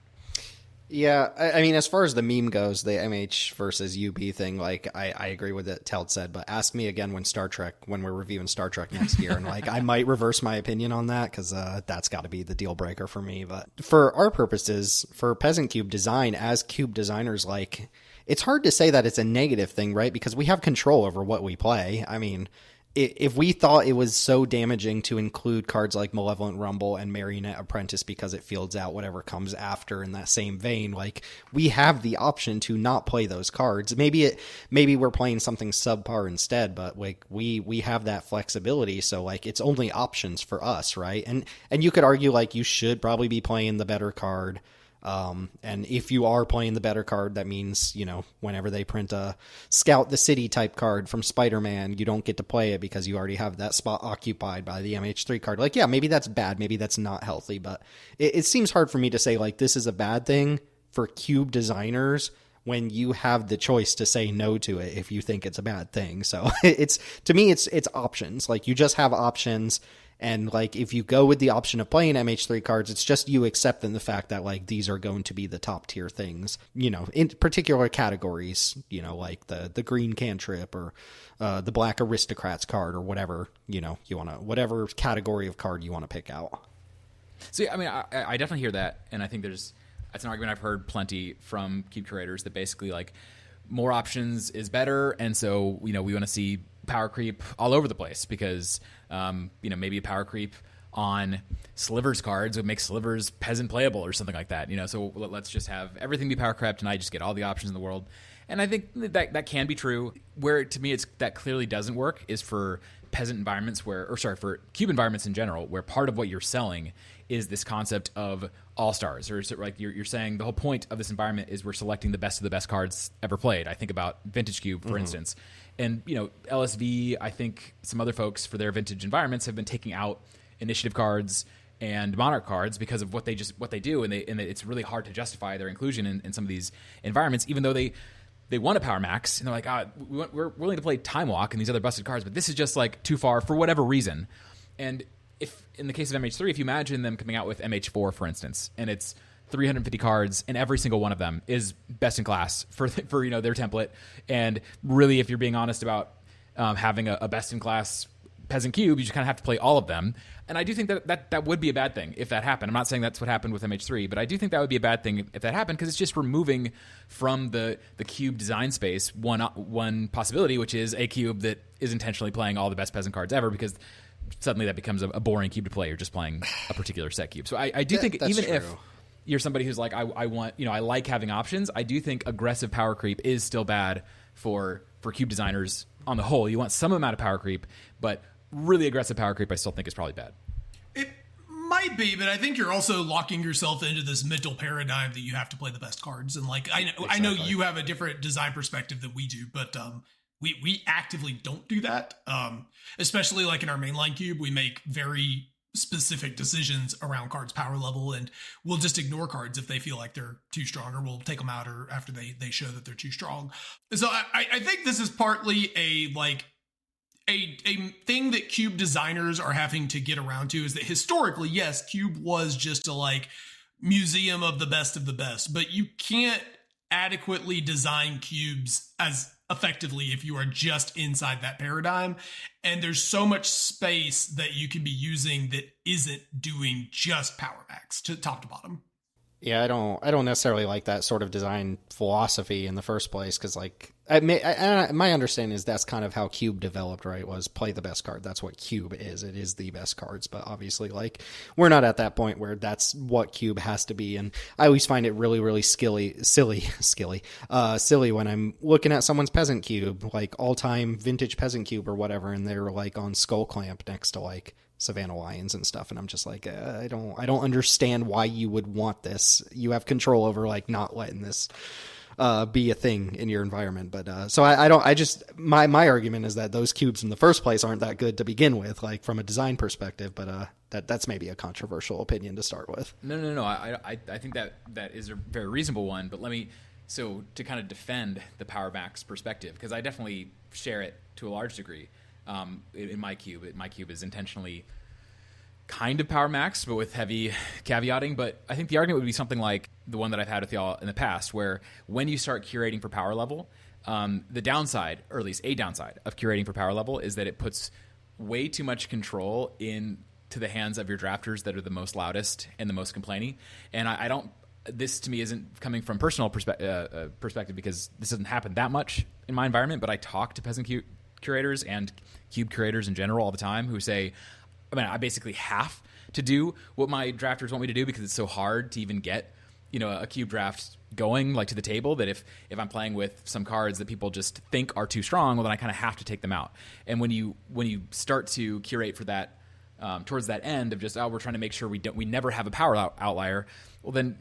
Yeah, I mean, as far as the meme goes, the MH versus UB thing, like, I agree with what Teld said, but ask me again when we're reviewing Star Trek next year, and, like, I might reverse my opinion on that, because that's got to be the deal breaker for me. But for our purposes, for Peasant Cube design, as cube designers, like, it's hard to say that it's a negative thing, right? Because we have control over what we play. I mean, if we thought it was so damaging to include cards like Malevolent Rumble and Marionette Apprentice because it fields out whatever comes after in that same vein, like, we have the option to not play those cards. Maybe we're playing something subpar instead, but like we have that flexibility. So like it's only options for us, right? And you could argue like you should probably be playing the better card. And if you are playing the better card, that means, whenever they print a Scout the City type card from Spider-Man, you don't get to play it because you already have that spot occupied by the MH3 card. Like, yeah, maybe that's bad. Maybe that's not healthy, but it seems hard for me to say like this is a bad thing for cube designers when you have the choice to say no to it if you think it's a bad thing. So to me, it's options. Like, you just have options. And like, if you go with the option of playing MH3 cards, it's just you accepting the fact that like these are going to be the top tier things, in particular categories, like the green cantrip or the black aristocrats card or whatever, whatever category of card you want to pick out. So, I mean, I definitely hear that. And I think that's an argument I've heard plenty from cube curators that basically like more options is better. And so, we want to see power creep all over the place because, maybe a power creep on Slivers cards would make Slivers Peasant playable or something like that. So let's just have everything be power crept and I just get all the options in the world. And I think that can be true. Where to me that clearly doesn't work is for Peasant environments for cube environments in general, where part of what you're selling is this concept of all-stars, or like you're saying the whole point of this environment is we're selecting the best of the best cards ever played. I think about Vintage Cube, for instance. And, LSV, I think some other folks for their vintage environments have been taking out initiative cards and monarch cards because of what they do. And it's really hard to justify their inclusion in some of these environments, even though they want a power max and they're like, we're willing to play Time Walk and these other busted cards, but this is just like too far for whatever reason. And if in the case of MH3, if you imagine them coming out with MH4, for instance, and it's 350 cards, and every single one of them is best in class for their template. And really, if you're being honest about having a best in class Peasant Cube, you just kind of have to play all of them. And I do think that would be a bad thing if that happened. I'm not saying that's what happened with MH3, but I do think that would be a bad thing if that happened because it's just removing from the cube design space one possibility, which is a cube that is intentionally playing all the best Peasant cards ever, because suddenly that becomes a boring cube to play. You're just playing a particular set cube. So I do think even true. If you're somebody who's like, I want, I like having options, I do think aggressive power creep is still bad for cube designers on the whole. You want some amount of power creep, but really aggressive power creep I still think is probably bad. It might be, but I think you're also locking yourself into this mental paradigm that you have to play the best cards. And like, I know you have a different design perspective than we do, but we actively don't do that. Especially like in our mainline cube, we make very specific decisions around cards' power level, and we'll just ignore cards if they feel like they're too strong, or we'll take them out or after they show that they're too strong. So I think this is partly a thing that cube designers are having to get around to, is that historically, yes, cube was just a museum of the best, but you can't adequately design cubes as effectively if you are just inside that paradigm. And there's so much space that you can be using that isn't doing just power max to top to bottom. Yeah, I don't necessarily like that sort of design philosophy in the first place, because my understanding is that's kind of how Cube developed, right? Was play the best card. That's what Cube is. It is the best cards, but obviously, we're not at that point where that's what Cube has to be. And I always find it really, really silly when I'm looking at someone's Peasant Cube, like all-time vintage Peasant Cube or whatever, and they're on Skull Clamp next to Savannah Lions and stuff, and I'm just I don't understand why you would want this. You have control over not letting this be a thing in your environment. But so I don't. I just my argument is that those cubes in the first place aren't that good to begin with, like from a design perspective. But that's maybe a controversial opinion to start with. No. I think that is a very reasonable one. But so to kind of defend the Power Max perspective, because I definitely share it to a large degree. In my cube, is intentionally kind of Power Max, but with heavy caveating. But I think the argument would be something like the one that I've had with y'all in the past, where when you start curating for power level, the downside, or at least a downside of curating for power level, is that it puts way too much control into the hands of your drafters that are the most loudest and the most complaining. And I don't. This to me isn't coming from personal perspective, because this doesn't happen that much in my environment. But I talk to Peasant curators and cube curators in general all the time who say, I basically have to do what my drafters want me to do, because it's so hard to even get, a cube draft going, like, to the table, that if I'm playing with some cards that people just think are too strong, well, then I kind of have to take them out. And when you start to curate for that, towards that end of just, we're trying to make sure we never have a power outlier, well, then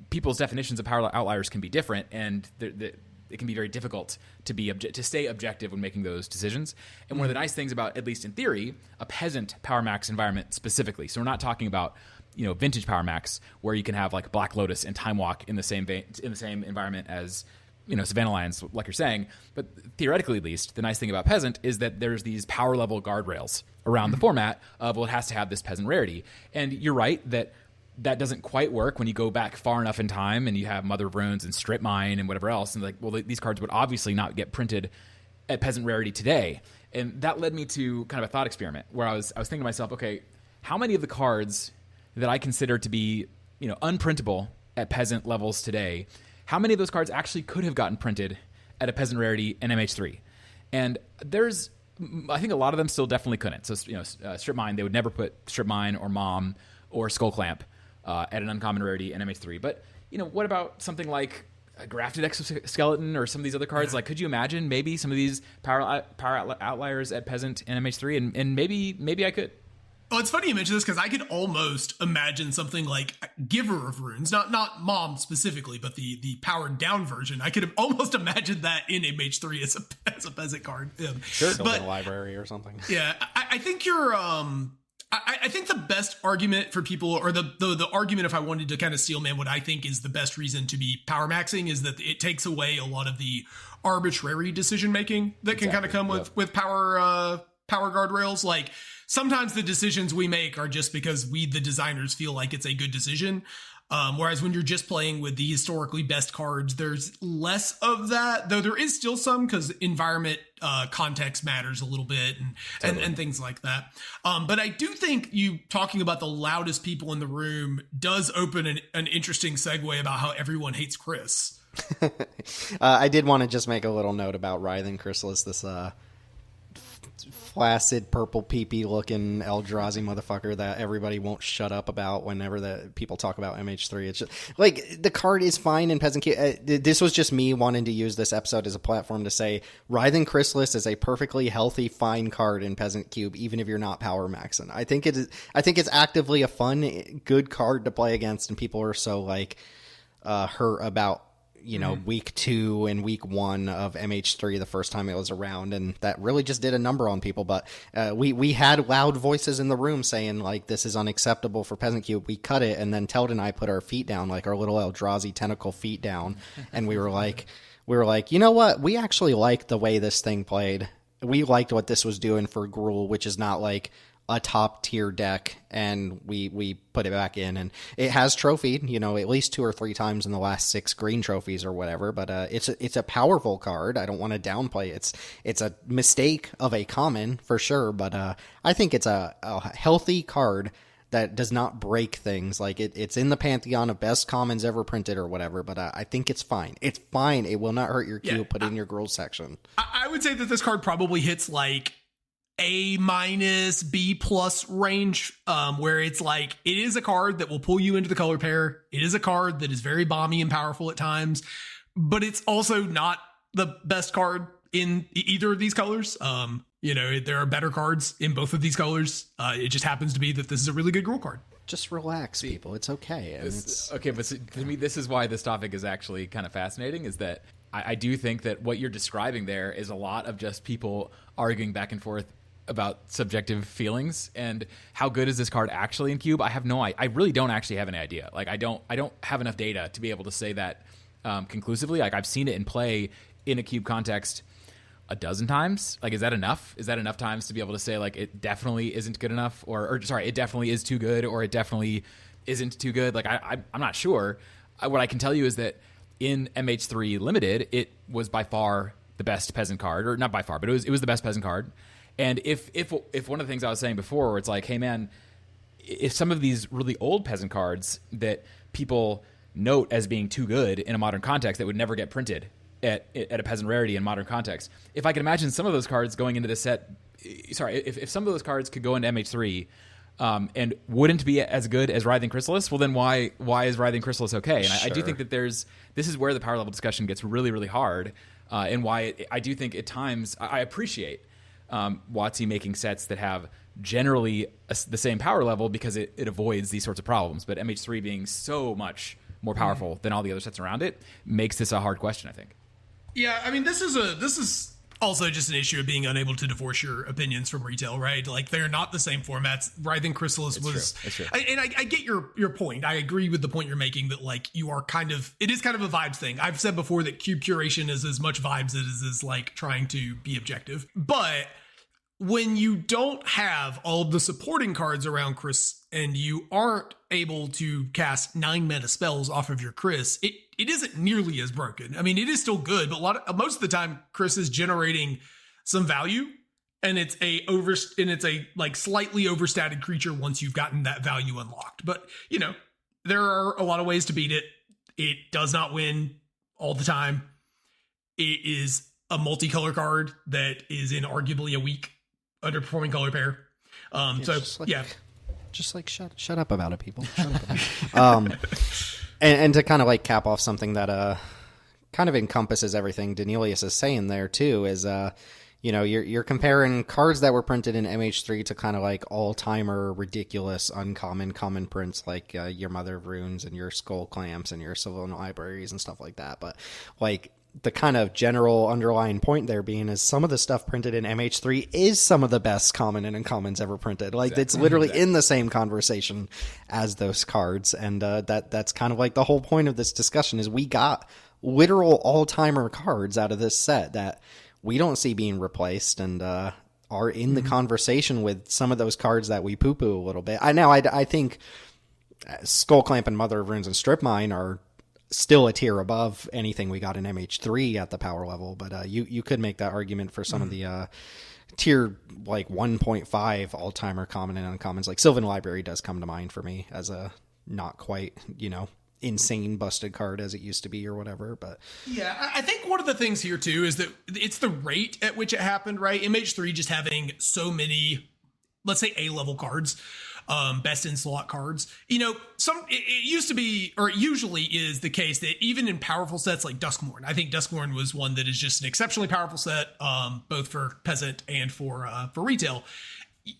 people's definitions of power outliers can be different, and it can be very difficult to stay objective when making those decisions. And one of the nice things about, at least in theory, a Peasant Power Max environment specifically, so we're not talking about vintage Power Max where you can have like Black Lotus and Time Walk in the same environment as Savannah Lions, like you're saying. But theoretically, at least, the nice thing about Peasant is that there's these power level guardrails around the format of, well, it has to have this Peasant rarity. And you're right that doesn't quite work when you go back far enough in time and you have Mother of Runes and Strip Mine and whatever else. And these cards would obviously not get printed at Peasant rarity today. And that led me to kind of a thought experiment where I was thinking to myself, okay, how many of the cards that I consider to be, unprintable at Peasant levels today, how many of those cards actually could have gotten printed at a Peasant rarity in MH3? And I think a lot of them still definitely couldn't. So, Strip Mine, they would never put Strip Mine or Mom or Skull Clamp at an uncommon rarity in MH3. But, what about something like a Grafted Exoskeleton or some of these other cards? Like, could you imagine maybe some of these power outliers at Peasant in MH3? And maybe I could. Well, it's funny you mention this, because I could almost imagine something like Giver of Runes, not Mom specifically, but the powered down version. I could have almost imagined that in MH3 as a Peasant card. Sure, built in a library or something. Yeah, I think you're... I think the best argument for people, or the argument, if I wanted to kind of steel man what I think is the best reason to be power maxing, is that it takes away a lot of the arbitrary decision making that can kind of come with power guardrails. Like, sometimes the decisions we make are just because we, the designers, feel like it's a good decision. Whereas when you're just playing with the historically best cards, there's less of that, though there is still some, because environment context matters a little bit and things like that. But I do think you talking about the loudest people in the room does open an interesting segue about how everyone hates Chrys. I did want to just make a little note about Writhing Chrysalis, this flaccid purple peepee looking Eldrazi motherfucker that everybody won't shut up about whenever the people talk about MH3. It's just like, the card is fine in Peasant Cube. This was just me wanting to use this episode as a platform to say Writhing Chrysalis is a perfectly healthy, fine card in Peasant Cube, even if you're not power maxing. I think it's actively a fun, good card to play against, and people are so hurt about week 2 and week 1 of MH3 the first time it was around, and that really just did a number on people. But we had loud voices in the room saying, like, this is unacceptable for Peasant Cube. We cut it, and then Teld and I put our feet down, like our little Eldrazi tentacle feet down, and we were like, you know what? We actually liked the way this thing played. We liked what this was doing for Gruul, which is not like a top tier deck, and we put it back in, and it has trophied, at least 2 or 3 times in the last 6 green trophies or whatever. But it's a powerful card. I don't want to downplay it. It's a mistake of a common for sure, but I think it's a healthy card that does not break things. Like, it's in the pantheon of best commons ever printed or whatever, but I think it's fine. It's fine. It will not hurt your queue. Put it in your Gruul section. I would say that this card probably hits like A-, B+ range, where it's like, it is a card that will pull you into the color pair. It is a card that is very bomby and powerful at times, but it's also not the best card in either of these colors. You know, there are better cards in both of these colors. It just happens to be that this is a really good girl card. Just relax, people. It's okay. And Okay, but to me, this is why this topic is actually kind of fascinating, is that I do think that what you're describing there is a lot of just people arguing back and forth about subjective feelings and how good is this card actually in Cube. I really don't actually have any idea. Like, I don't have enough data to be able to say that conclusively. Like, I've seen it in play in a Cube context a dozen times. Like, is that enough? Is that enough times to be able to say, like, it definitely isn't good enough, or sorry, it definitely is too good, or it definitely isn't too good? Like, I'm not sure. What I can tell you is that in MH3 Limited, it was by far the best peasant card, or not by far, but it was the best peasant card. And if one of the things I was saying before, where it's like, hey man, if some of these really old peasant cards that people note as being too good in a modern context that would never get printed at a peasant rarity in modern context, if I can imagine some of those cards going into the set, if some of those cards could go into MH3 and wouldn't be as good as Writhing Chrysalis, well then why is Writhing Chrysalis okay? And I do think that this is where the power level discussion gets really, really hard, and why I do think at times I appreciate WotC making sets that have generally the same power level, because it avoids these sorts of problems. But MH3 being so much more powerful than all the other sets around it makes this a hard question, I think. Yeah, I mean, this is also just an issue of being unable to divorce your opinions from retail, right? Like, they're not the same formats. Writhing Chrysalis was... It's true. I get your point. I agree with the point you're making that, like, it is kind of a vibes thing. I've said before that cube curation is as much vibes as it is like trying to be objective. But when you don't have all of the supporting cards around Chrys, and you aren't able to cast 9 mana spells off of your Chrys, it isn't nearly as broken. I mean, it is still good, but most of the time Chrys is generating some value, and it's a like slightly overstated creature once you've gotten that value unlocked. But, you know, there are a lot of ways to beat it. It does not win all the time. It is a multicolor card that is in arguably a weak underperforming color pair. Just like shut up about it, people. Shut up about it. And to kind of like cap off something that kind of encompasses everything Daneelius is saying there too, is you're comparing cards that were printed in MH3 to kind of like all-timer ridiculous uncommon common prints like your Mother of Runes and your Skull Clamps and your Sylvan Libraries and stuff like that. But like, the kind of general underlying point there being is some of the stuff printed in MH3 is some of the best common and uncommons ever printed. Like, It's literally in the same conversation as those cards. And that's kind of like the whole point of this discussion, is we got literal all-timer cards out of this set that we don't see being replaced, and are in the conversation with some of those cards that we poo-poo a little bit. I think Skull Clamp and Mother of Runes and Strip Mine are still a tier above anything we got in MH3 at the power level, but you could make that argument for some of the tier like 1.5 all-timer common and uncommons. Like Sylvan Library does come to mind for me as a not quite, insane busted card as it used to be or whatever. But yeah, I think one of the things here too is that it's the rate at which it happened, right? MH3 just having so many, let's say, A-level cards, best in slot cards. It used to be, or it usually is the case that even in powerful sets like Duskmourn, I think Duskmourn was one that is just an exceptionally powerful set, both for peasant and for retail.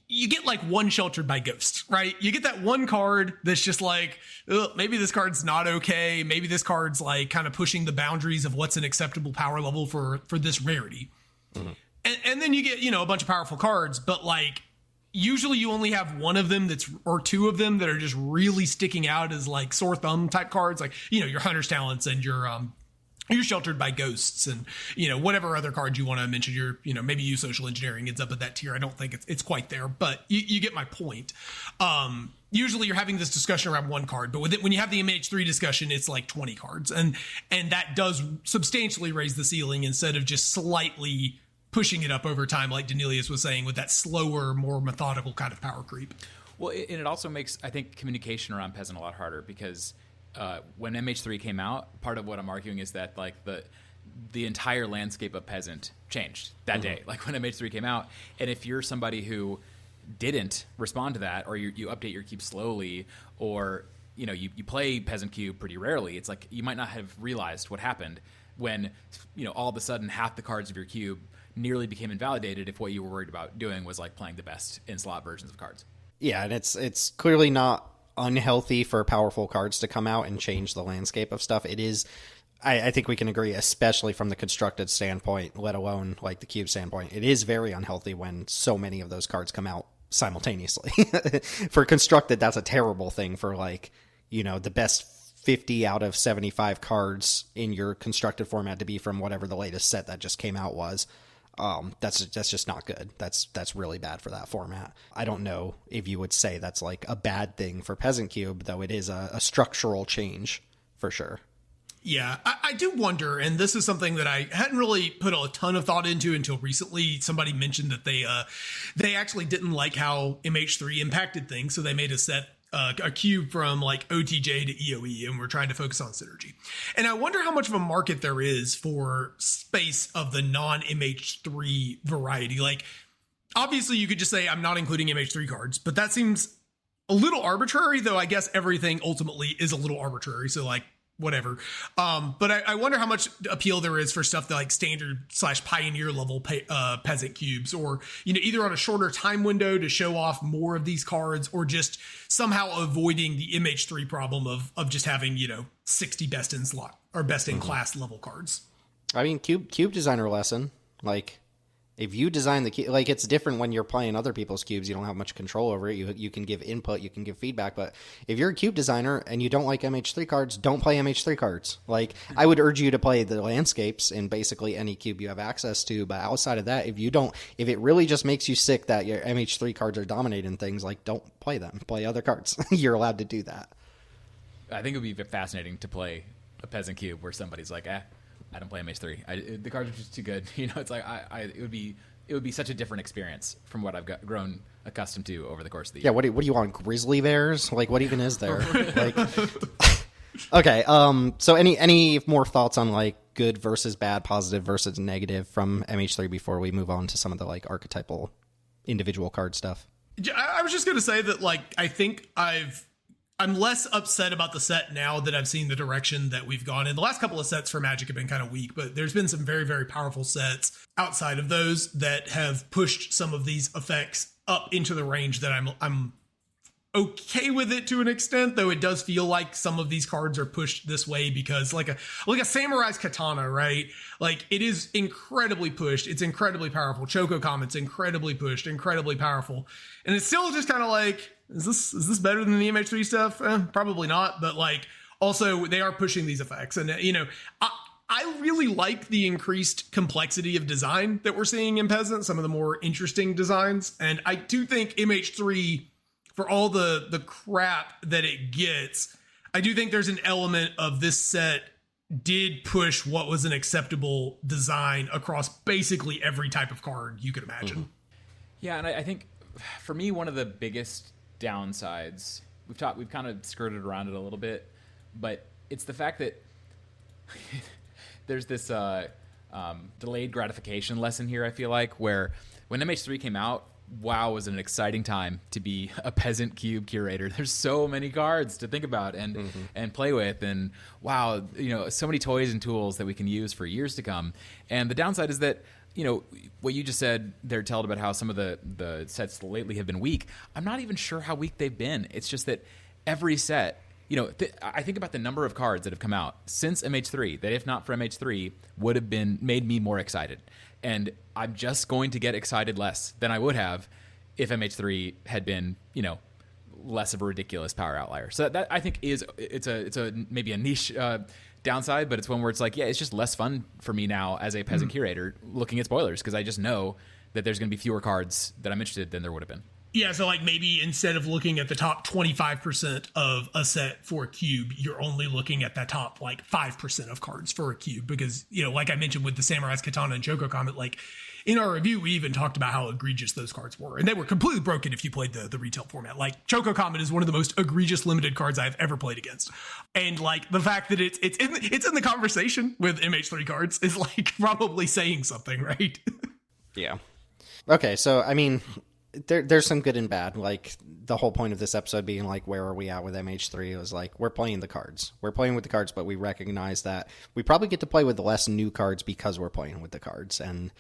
You get like one Sheltered by Ghosts, right? You get that one card that's just like, maybe this card's not okay. Maybe this card's like kind of pushing the boundaries of what's an acceptable power level for this rarity. Mm-hmm. And then you get, a bunch of powerful cards, but like, usually you only have one of them or two of them that are just really sticking out as like sore thumb type cards. Like, your Hunter's Talents and your Sheltered by Ghosts and, whatever other cards you want to mention. Maybe you Social Engineering ends up at that tier. I don't think it's quite there, but you get my point. Usually you're having this discussion around one card, but when you have the MH3 discussion, it's like 20 cards. And that does substantially raise the ceiling instead of just slightly pushing it up over time, like Daneelius was saying, with that slower, more methodical kind of power creep. Well, and it also makes, I think, communication around Peasant a lot harder, because when MH3 came out, part of what I'm arguing is that like the entire landscape of Peasant changed that day, like when MH3 came out. And if you're somebody who didn't respond to that, or you update your cube slowly, or you play Peasant Cube pretty rarely, it's like you might not have realized what happened when all of a sudden half the cards of your cube nearly became invalidated if what you were worried about doing was like playing the best in slot versions of cards. Yeah, and it's clearly not unhealthy for powerful cards to come out and change the landscape of stuff. It is, I think we can agree, especially from the constructed standpoint, let alone like the cube standpoint, it is very unhealthy when so many of those cards come out simultaneously. For constructed, that's a terrible thing. For like, you know, the best 50 out of 75 cards in your constructed format to be from whatever the latest set that just came out was. That's just not good. That's really bad for that format. I don't know if you would say that's like a bad thing for Peasant Cube, though it is a structural change for sure. Yeah, I do wonder, and this is something that I hadn't really put a ton of thought into until recently. Somebody mentioned that they actually didn't like how MH3 impacted things, so they made a set, a cube from like OTJ to EOE, and we're trying to focus on synergy. And I wonder how much of a market there is for space of the non-MH3 variety. Like, obviously, you could just say, I'm not including MH3 cards, but that seems a little arbitrary, though I guess everything ultimately is a little arbitrary, so like, whatever. But I wonder how much appeal there is for stuff that like standard / pioneer level peasant cubes, or, you know, either on a shorter time window to show off more of these cards, or just somehow avoiding the MH3 problem of just having, you know, 60 best in slot or best in class level cards. I mean, cube designer lesson, like, if you design the cube, like, it's different when you're playing other people's cubes. You don't have much control over it. You can give input, you can give feedback, but if you're a cube designer and you don't like MH3 cards, don't play MH3 cards. Like, I would urge you to play the landscapes in basically any cube you have access to, but outside of that, if it really just makes you sick that your MH3 cards are dominating things, like, don't play them. Play other cards. You're allowed to do that. I think it would be fascinating to play a Peasant Cube where somebody's like, I don't play MH3. The cards are just too good. You know, it's like it would be such a different experience from what I've grown accustomed to over the course of the year. Yeah, what do you want? Grizzly bears? Like, what even is there? Like, okay. So any more thoughts on like good versus bad, positive versus negative from MH3 before we move on to some of the like archetypal individual card stuff? I was just going to say that, like, I think I'm less upset about the set now that I've seen the direction that we've gone in. The last couple of sets for Magic have been kind of weak, but there's been some very, very powerful sets outside of those that have pushed some of these effects up into the range that I'm okay with it to an extent, though it does feel like some of these cards are pushed this way because like a Samurai's Katana, right? Like, it is incredibly pushed. It's incredibly powerful. Choco Comet's incredibly pushed, incredibly powerful. And it's still just kind of like, is this better than the MH3 stuff? Probably not. But like, also they are pushing these effects. And, you know, I really like the increased complexity of design that we're seeing in Peasant, some of the more interesting designs. And I do think MH3, for all the crap that it gets, I do think there's an element of this set did push what was an acceptable design across basically every type of card you could imagine. Mm-hmm. Yeah, and I think for me, one of the biggest downsides, we've kind of skirted around it a little bit, but it's the fact that there's this delayed gratification lesson here, I feel like, where when MH3 came out, WoW was an exciting time to be a Peasant Cube curator. There's so many cards to think about and play with, and wow, you know, so many toys and tools that we can use for years to come. And the downside is that, you know, what you just said there, Teld, about how some of the sets lately have been weak. I'm not even sure how weak they've been. It's just that every set, you know, I think about the number of cards that have come out since MH3 that, if not for MH3, would have made me more excited. And I'm just going to get excited less than I would have if MH3 had been, you know, less of a ridiculous power outlier. So that I think it's a maybe a niche downside, but it's one where it's like, yeah, it's just less fun for me now as a Peasant curator looking at spoilers, because I just know that there's going to be fewer cards that I'm interested than there would have been. Yeah, so like maybe instead of looking at the top 25% of a set for a cube, you're only looking at that top like 5% of cards for a cube, because, you know, like I mentioned with the Samurai's Katana and Choco Comet, like in our review, we even talked about how egregious those cards were, and they were completely broken if you played the retail format. Like, Choco Comet is one of the most egregious limited cards I've ever played against, and like the fact that it's in the conversation with MH3 cards is like probably saying something, right? Yeah. Okay, so I mean, there's some good and bad. Like, the whole point of this episode being like, where are we at with MH3? It was like, we're playing the cards. We're playing with the cards, but we recognize that we probably get to play with less new cards because we're playing with the cards. And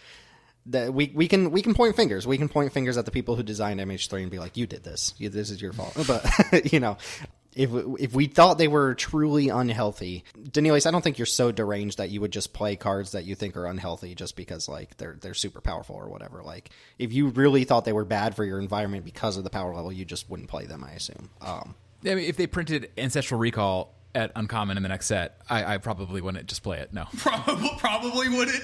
that we can point fingers. We can point fingers at the people who designed MH3 and be like, you did this. This is your fault. But, you know, if we thought they were truly unhealthy, Daneelius, I don't think you're so deranged that you would just play cards that you think are unhealthy just because, like, they're super powerful or whatever. Like, if you really thought they were bad for your environment because of the power level, you just wouldn't play them, I assume. I mean, if they printed Ancestral Recall at uncommon in the next set, I probably wouldn't just play it. No, probably wouldn't.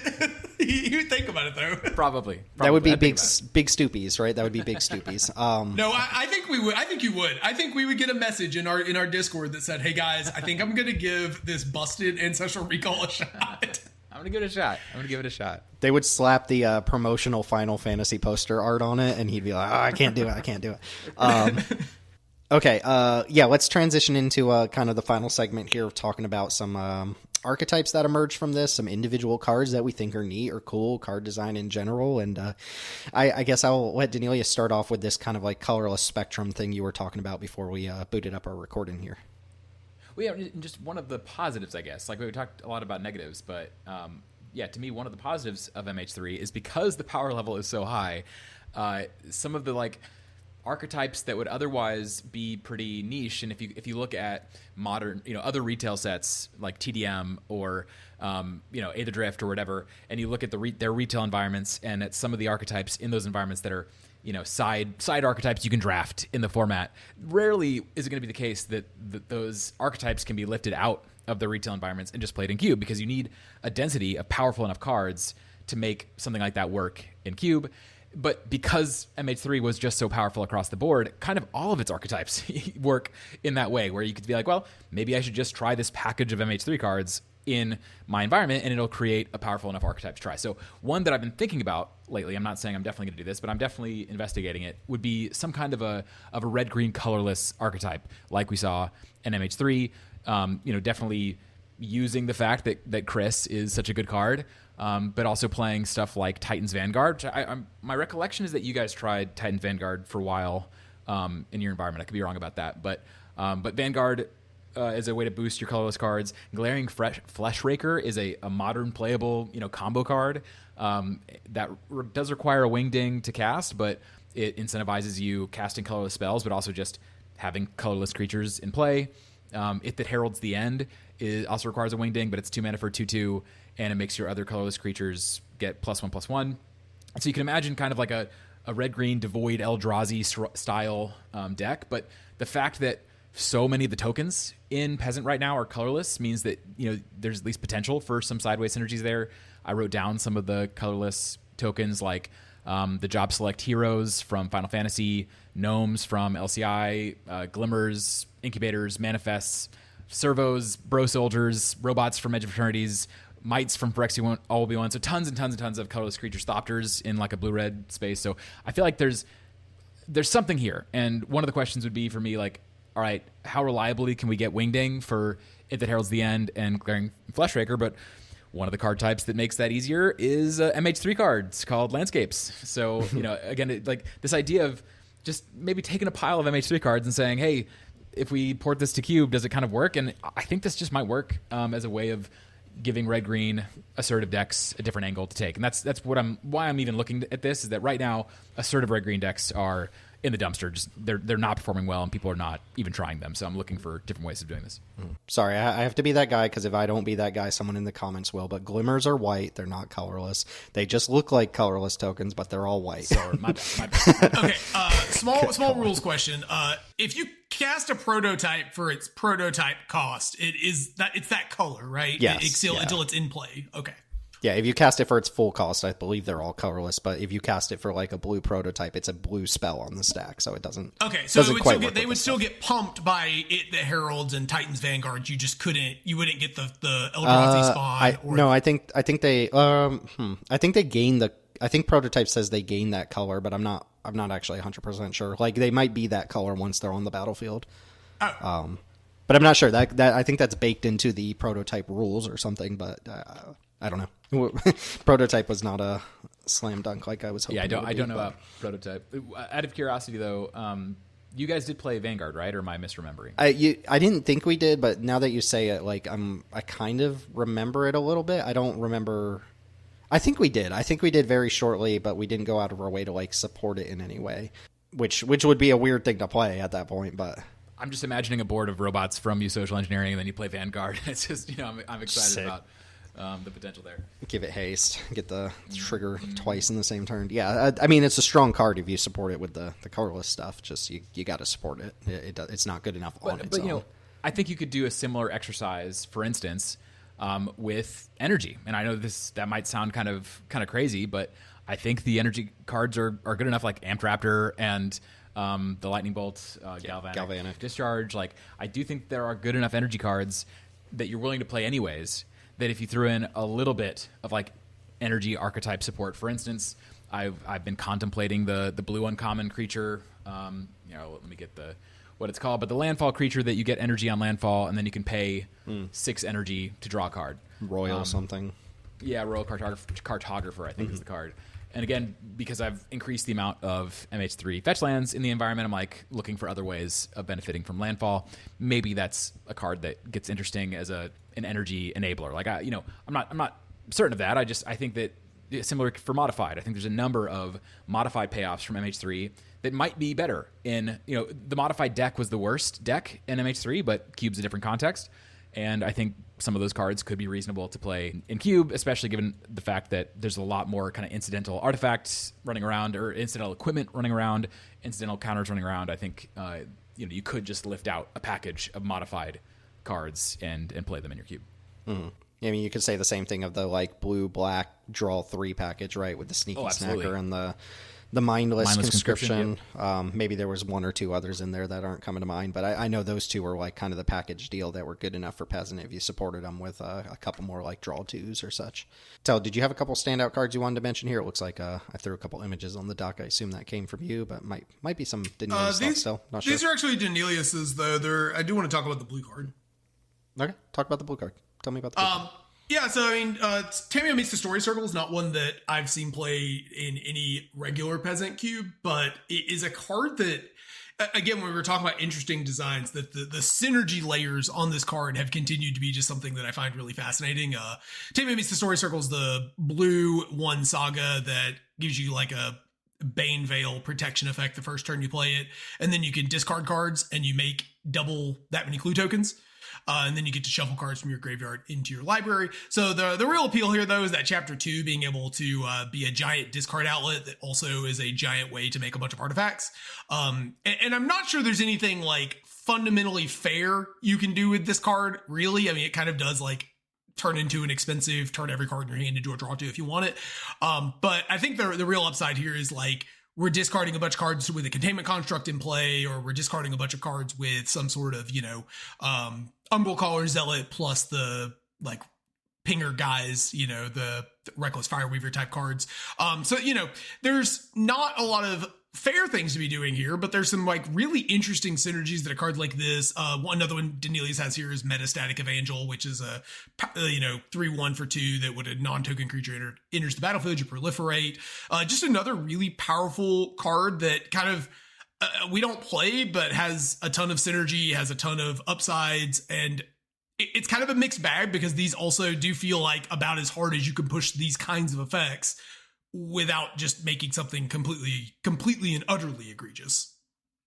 You think about it though. Probably. That would be big stoopies, right? That would be big stoopies. No, I think we would. I think you would. I think we would get a message in our Discord that said, "Hey guys, I think I'm going to give this busted Ancestral Recall a shot." I'm going to give it a shot. They would slap the promotional Final Fantasy poster art on it, and he'd be like, "Oh, I can't do it. Okay, let's transition into kind of the final segment here of talking about some archetypes that emerge from this, some individual cards that we think are neat or cool, card design in general. And I guess I'll let Daneelius start off with this kind of like colorless spectrum thing you were talking about before we booted up our recording here. Well, yeah, just one of the positives, I guess. Like, we talked a lot about negatives, but yeah, to me, one of the positives of MH3 is because the power level is so high, some of the, like, archetypes that would otherwise be pretty niche, and if you look at modern, you know, other retail sets like TDM or you know, Aether Drift or whatever, and you look at their retail environments and at some of the archetypes in those environments that are, you know, side archetypes you can draft in the format, rarely is it going to be the case that those archetypes can be lifted out of the retail environments and just played in Cube, because you need a density of powerful enough cards to make something like that work in Cube. But because MH3 was just so powerful across the board, kind of all of its archetypes work in that way, where you could be like, well, maybe I should just try this package of MH3 cards in my environment, and it'll create a powerful enough archetype to try. So one that I've been thinking about lately, I'm not saying I'm definitely going to do this, but I'm definitely investigating it, would be some kind of a red-green colorless archetype, like we saw in MH3. You know, definitely using the fact that Chrys is such a good card, but also playing stuff like Titan's Vanguard. Which my recollection is that you guys tried Titan's Vanguard for a while in your environment. I could be wrong about that, but Vanguard is a way to boost your colorless cards. Glaring Flesh Raker is a modern playable, you know, combo card that does require a Wingding to cast, but it incentivizes you casting colorless spells, but also just having colorless creatures in play. It that Heralds the End also requires a Wingding, but it's 2 mana for 2/2, and it makes your other colorless creatures get +1/+1. So you can imagine kind of like a red-green Devoid Eldrazi style deck, but the fact that so many of the tokens in Peasant right now are colorless means that, you know, there's at least potential for some sideways synergies there. I wrote down some of the colorless tokens, like the Job Select Heroes from Final Fantasy, Gnomes from LCI, Glimmers, Incubators, Manifests, Servos, Bro Soldiers, Robots from Edge of Eternities, Mites from Phyrexian All Will Be One. So tons and tons and tons of colorless creature Thopters in like a blue-red space. So I feel like there's something here. And one of the questions would be for me, like, all right, how reliably can we get Wingding for It That Heralds the End and Glaring Fleshraker? But one of the card types that makes that easier is MH3 cards called Landscapes. So, you know, again, like this idea of just maybe taking a pile of MH3 cards and saying, hey, if we port this to Cube, does it kind of work? And I think this just might work as a way of giving red-green assertive decks a different angle to take. And that's why I'm even looking at this, is that right now assertive red-green decks are in the dumpster. Just they're not performing well, and people are not even trying them. So I'm looking for different ways of doing this. Sorry, I have to be that guy, because if I don't be that guy, someone in the comments will. But Glimmers are white. They're not colorless. They just look like colorless tokens, but they're all white. Sorry, my bad. Okay, small rules question. If you cast a prototype for its prototype cost, it's that color, right? Yes. Until it's in play. Okay. Yeah, if you cast it for its full cost, I believe they're all colorless. But if you cast it for like a blue prototype, it's a blue spell on the stack, so it doesn't. Okay, so they would still get pumped by It That Heralds and Titan's Vanguard. You just you wouldn't get the Eldrazi spawn. I think they gain the. I think prototype says they gain that color, but I'm not actually 100% sure. Like, they might be that color once they're on the battlefield. Oh. But I'm not sure. That I think that's baked into the prototype rules or something. But I don't know. Prototype was not a slam dunk like I was hoping. Yeah, I don't know about prototype. Out of curiosity, though, you guys did play Vanguard, right? Or am I misremembering? I didn't think we did, but now that you say it, like I kind of remember it a little bit. I don't remember. I think we did. I think we did very shortly, but we didn't go out of our way to like support it in any way, which would be a weird thing to play at that point. But I'm just imagining a board of robots from you social engineering, and then you play Vanguard. It's just, I'm excited Sick. about the potential there. Give it haste, get the trigger twice in the same turn. Yeah, I mean, it's a strong card if you support it with the colorless stuff. Just you got to support it. It's not good enough on its own. I think you could do a similar exercise, for instance, with energy. And I know that might sound kind of crazy, but I think the energy cards are good enough, like Amped Raptor and the Lightning Bolt, Galvanic Discharge. Like, I do think there are good enough energy cards that you're willing to play anyways, that if you threw in a little bit of like energy archetype support, for instance, I've been contemplating the blue uncommon creature. Let me get what it's called, but the landfall creature that you get energy on landfall, and then you can pay 6 energy to draw a card. Royal something. Yeah, Royal Cartographer, I think is the card. And again, because I've increased the amount of MH3 fetch lands in the environment, I'm like looking for other ways of benefiting from landfall. Maybe that's a card that gets interesting as an energy enabler. Like I'm not certain of that. I think that similar for modified. I think there's a number of modified payoffs from MH3 that might be better in, the modified deck was the worst deck in MH3, but Cube's a different context. And I think some of those cards could be reasonable to play in Cube, especially given the fact that there's a lot more kind of incidental artifacts running around, or incidental equipment running around, incidental counters running around. I think you could just lift out a package of modified cards and play them in your Cube. Mm-hmm. I mean, you could say the same thing of the like blue black draw 3 package, right, with the sneaky snacker and the mindless conscription. Maybe there was 1 or 2 others in there that aren't coming to mind, but I know those 2 were like kind of the package deal that were good enough for Peasant if you supported them with a couple more like draw 2s or such. Teld, did you have a couple standout cards you wanted to mention here? It looks like I threw a couple images on the dock. I assume that came from you, but might be some Daneelius stuff still. Not sure. These are actually Daneelius's, though. I do want to talk about the blue card. Okay, talk about the blue card. Tell me about the blue card. Yeah, so I mean, Tamiyo Meets the Story Circle is not one that I've seen play in any regular Peasant Cube, but it is a card that, again, when we were talking about interesting designs, that the synergy layers on this card have continued to be just something that I find really fascinating. Tamiyo Meets the Story Circle is the blue 1 saga that gives you like a Bane Veil protection effect the first turn you play it, and then you can discard cards and you make double that many clue tokens. And then you get to shuffle cards from your graveyard into your library. So the real appeal here, though, is that Chapter 2 being able to be a giant discard outlet that also is a giant way to make a bunch of artifacts. And I'm not sure there's anything like fundamentally fair you can do with this card, really. I mean, it kind of does like turn into an expensive, turn every card in your hand into a draw 2 if you want it. But I think the real upside here is like, we're discarding a bunch of cards with a containment construct in play, or we're discarding a bunch of cards with some sort of, Umbral Caller Zealot plus the like pinger guys, the Reckless Fireweaver type cards. So there's not a lot of fair things to be doing here, but there's some like really interesting synergies that a card like this. Another one Daneelius has here is Metastatic Evangel, which is a 3/1 for 2 that would a non-token creature enters the battlefield, you proliferate. Just another really powerful card that kind of we don't play, but has a ton of synergy, has a ton of upsides, and it's kind of a mixed bag because these also do feel like about as hard as you can push these kinds of effects without just making something completely and utterly egregious.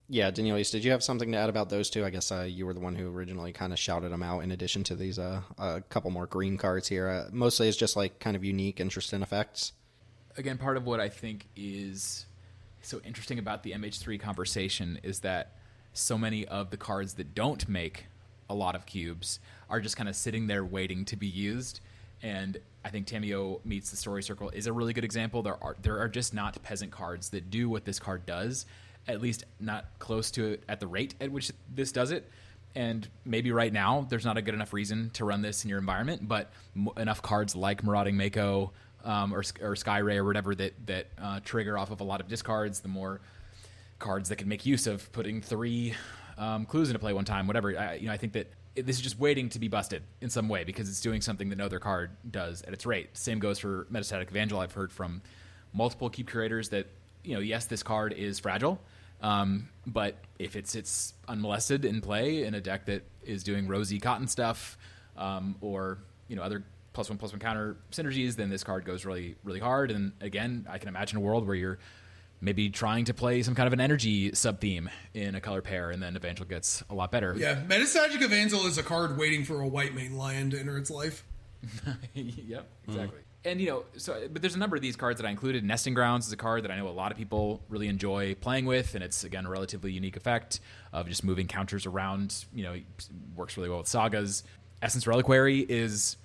Yeah, Daneelius, did you have something to add about those 2? I guess you were the one who originally kind of shouted them out in addition to these a couple more green cards here. Mostly it's just like kind of unique, interesting effects. Again, part of what I think is so interesting about the MH3 conversation is that so many of the cards that don't make a lot of cubes are just kind of sitting there waiting to be used. And I think Tamiyo Meets the Story Circle is a really good example. There are just not Peasant cards that do what this card does, at least not close to it at the rate at which this does it. And maybe right now there's not a good enough reason to run this in your environment, but enough cards like Marauding Mako or Skyray or whatever that trigger off of a lot of discards, the more cards that can make use of putting 3 clues into play one time, whatever. I think that this is just waiting to be busted in some way because it's doing something that no other card does at its rate. Same goes for Metastatic Evangel. I've heard from multiple Cube curators that, yes, this card is fragile, but if it sits unmolested in play in a deck that is doing rosy cotton stuff or, other +1/+1 counter synergies, then this card goes really, really hard. And again, I can imagine a world where you're maybe trying to play some kind of an energy sub-theme in a color pair, and then Evangel gets a lot better. Yeah, Metastatic Evangel is a card waiting for a white main lion to enter its life. Yep, exactly. And, but there's a number of these cards that I included. Nesting Grounds is a card that I know a lot of people really enjoy playing with, and it's, again, a relatively unique effect of just moving counters around. Works really well with Sagas. Essence Reliquary is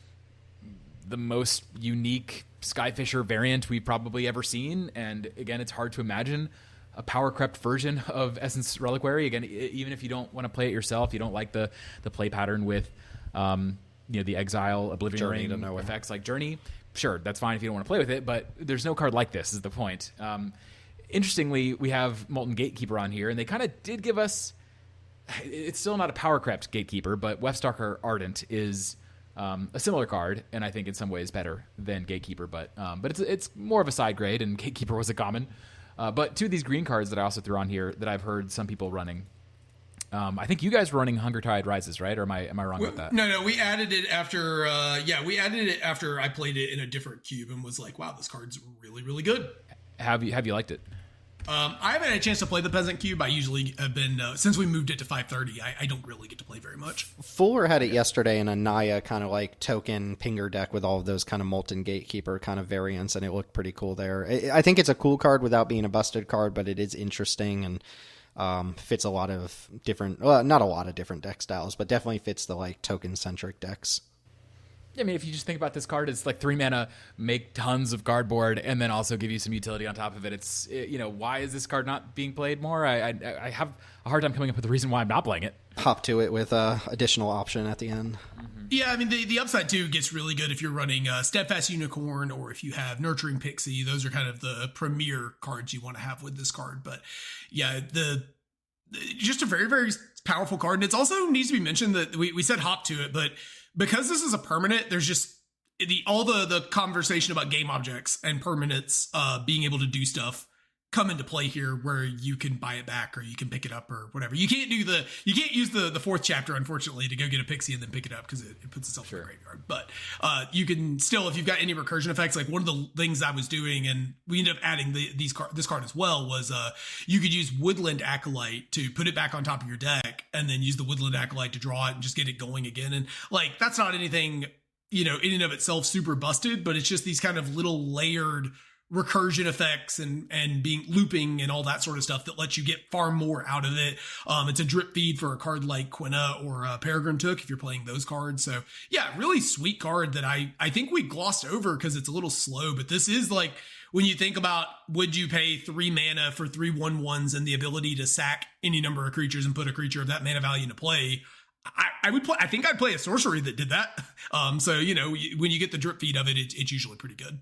the most unique Skyfisher variant we've probably ever seen, and, again, it's hard to imagine a power-crept version of Essence Reliquary. Again, even if you don't want to play it yourself, you don't like the play pattern with the Exile, Oblivion Ring effects like Journey, sure, that's fine if you don't want to play with it, but there's no card like this is the point. Interestingly, we have Molten Gatekeeper on here, and they kind of did give us... It's still not a power-crept Gatekeeper, but Wefstalker Ardent is a similar card, and I think in some ways better than Gatekeeper, but it's more of a side grade, and Gatekeeper was a common. But two of these green cards that I also threw on here that I've heard some people running... I think you guys were running Hunger Tide Rises, right? Or am I wrong about that? No, we added it after. We added it after I played it in a different cube and was like, "Wow, this card's really, really good." Have you liked it? I haven't had a chance to play the Peasant Cube. I usually have been since we moved it to 530. I don't really get to play very much. Fuller had it yesterday in a Naya kind of like token pinger deck with all of those kind of Molten Gatekeeper kind of variants, and it looked pretty cool there. I think it's a cool card without being a busted card, but it is interesting and. Fits a lot of different, well, not a lot of different deck styles, but definitely fits the like token-centric decks. I mean, if you just think about this card, it's like 3 mana, make tons of cardboard, and then also give you some utility on top of it. Why is this card not being played more? I have a hard time coming up with a reason why I'm not playing it. Hop to it with a additional option at the end. Mm-hmm. Yeah, I mean, the upside, too, gets really good if you're running Steadfast Unicorn or if you have Nurturing Pixie. Those are kind of the premier cards you want to have with this card. But, yeah, just a very, very powerful card. And it also needs to be mentioned that we said hop to it, but because this is a permanent, there's just all the conversation about game objects and permanents being able to do stuff come into play here where you can buy it back or you can pick it up or whatever. You can't use the fourth chapter, unfortunately, to go get a pixie and then pick it up because it puts itself in the graveyard. But you can still, if you've got any recursion effects, like one of the things I was doing, and we ended up adding this card as well, was you could use Woodland Acolyte to put it back on top of your deck and then use the Woodland Acolyte to draw it and just get it going again. And like, that's not anything, in and of itself super busted, but it's just these kind of little layered recursion effects and being looping and all that sort of stuff that lets you get far more out of it. It's a drip feed for a card like Quina or Peregrine Took if you're playing those cards. So yeah, really sweet card that I think we glossed over because it's a little slow, but this is like, when you think about, would you pay 3 mana for 3 1/1s and the ability to sack any number of creatures and put a creature of that mana value into play, I would play. I think I'd play a sorcery that did that. So when you get the drip feed of it, it's usually pretty good.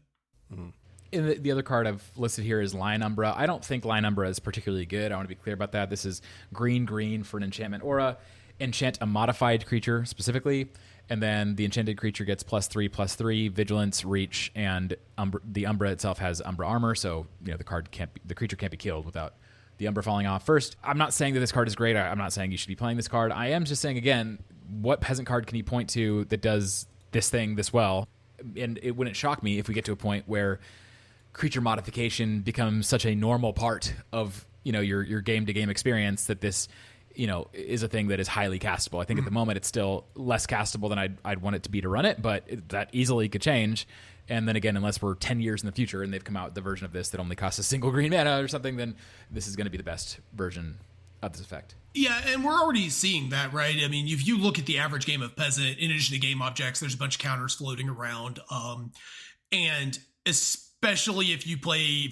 Mm-hmm. And the other card I've listed here is Lion Umbra. I don't think Lion Umbra is particularly good. I want to be clear about that. This is green for an enchantment aura. Enchant a modified creature specifically, and then the enchanted creature gets +3/+3, vigilance, reach, and the Umbra itself has Umbra armor. So the creature can't be killed without the Umbra falling off. First, I'm not saying that this card is great. I'm not saying you should be playing this card. I am just saying, again, what peasant card can you point to that does this thing this well? And it wouldn't shock me if we get to a point where creature modification becomes such a normal part of your game to game experience that this is a thing that is highly castable. I think at the moment it's still less castable than I'd want it to be to run it, but that easily could change. And then again, unless we're 10 years in the future and they've come out with the version of this that only costs a single green mana or something, then this is going to be the best version of this effect. Yeah, and we're already seeing that, right? I mean, if you look at the average game of Peasant, in addition to game objects, there's a bunch of counters floating around, and especially if you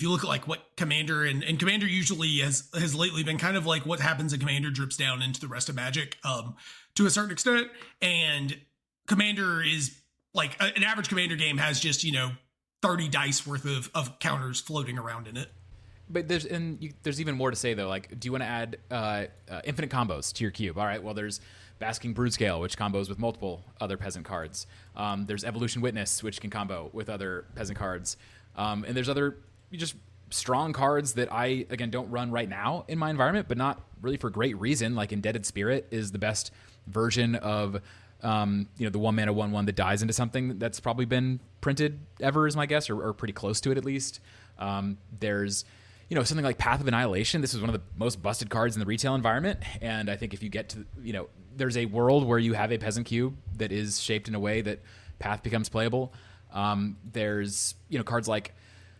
look at like what Commander and Commander usually has lately been kind of like what happens in Commander drips down into the rest of Magic to a certain extent. And Commander is like an average Commander game has just, 30 dice worth of counters floating around in it. But there's even more to say though. Like, do you want to add infinite combos to your cube? All right, well, there's Basking Broodscale, which combos with multiple other peasant cards. There's Evolution Witness, which can combo with other peasant cards. And there's other just strong cards that I, again, don't run right now in my environment, but not really for great reason. Like Indebted Spirit is the best version of The 1-mana 1/1 that dies into something that's probably been printed ever is my guess, or pretty close to it at least. There's something like Path of Annihilation. This is one of the most busted cards in the retail environment, and I think if you get to there's a world where you have a Peasant Cube that is shaped in a way that Path becomes playable. There's cards like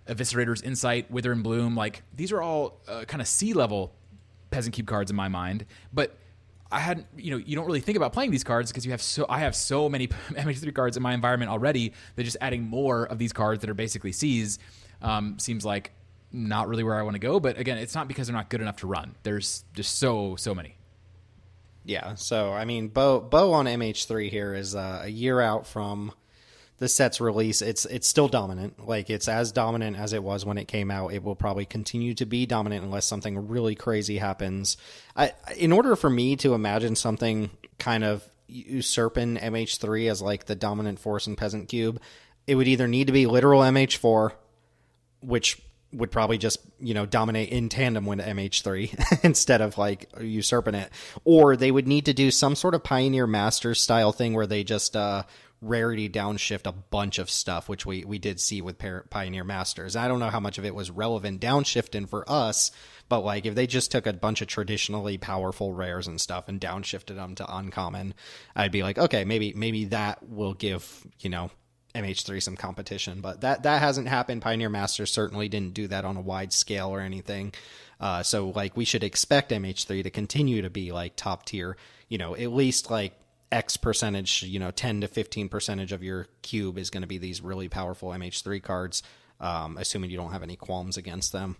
Eviscerator's Insight, Wither and Bloom. Like, these are all kind of C-level Peasant Cube cards in my mind, but I hadn't, you don't really think about playing these cards because I have so many MH3 cards in my environment already that just adding more of these cards that are basically Cs seems like not really where I want to go. But again, it's not because they're not good enough to run. There's just so many. Yeah. So, I mean, Bo on MH3 here is a year out from the set's release. It's still dominant. Like, it's as dominant as it was when it came out. It will probably continue to be dominant unless something really crazy happens. In order for me to imagine something kind of usurping MH3 as like the dominant force in Peasant Cube, it would either need to be literal MH4, which would probably just, dominate in tandem with MH3 instead of like usurping it, or they would need to do some sort of Pioneer Masters style thing where they just rarity downshift a bunch of stuff, which we did see with Pioneer Masters. I don't know how much of it was relevant downshifting for us, but like if they just took a bunch of traditionally powerful rares and stuff and downshifted them to uncommon, I'd be like, okay, maybe that will give, MH3 some competition, but that hasn't happened. Pioneer Masters certainly didn't do that on a wide scale or anything. So like we should expect MH3 to continue to be like top tier, at least like X percentage, 10 to 15% of your cube is going to be these really powerful MH3 cards, assuming you don't have any qualms against them.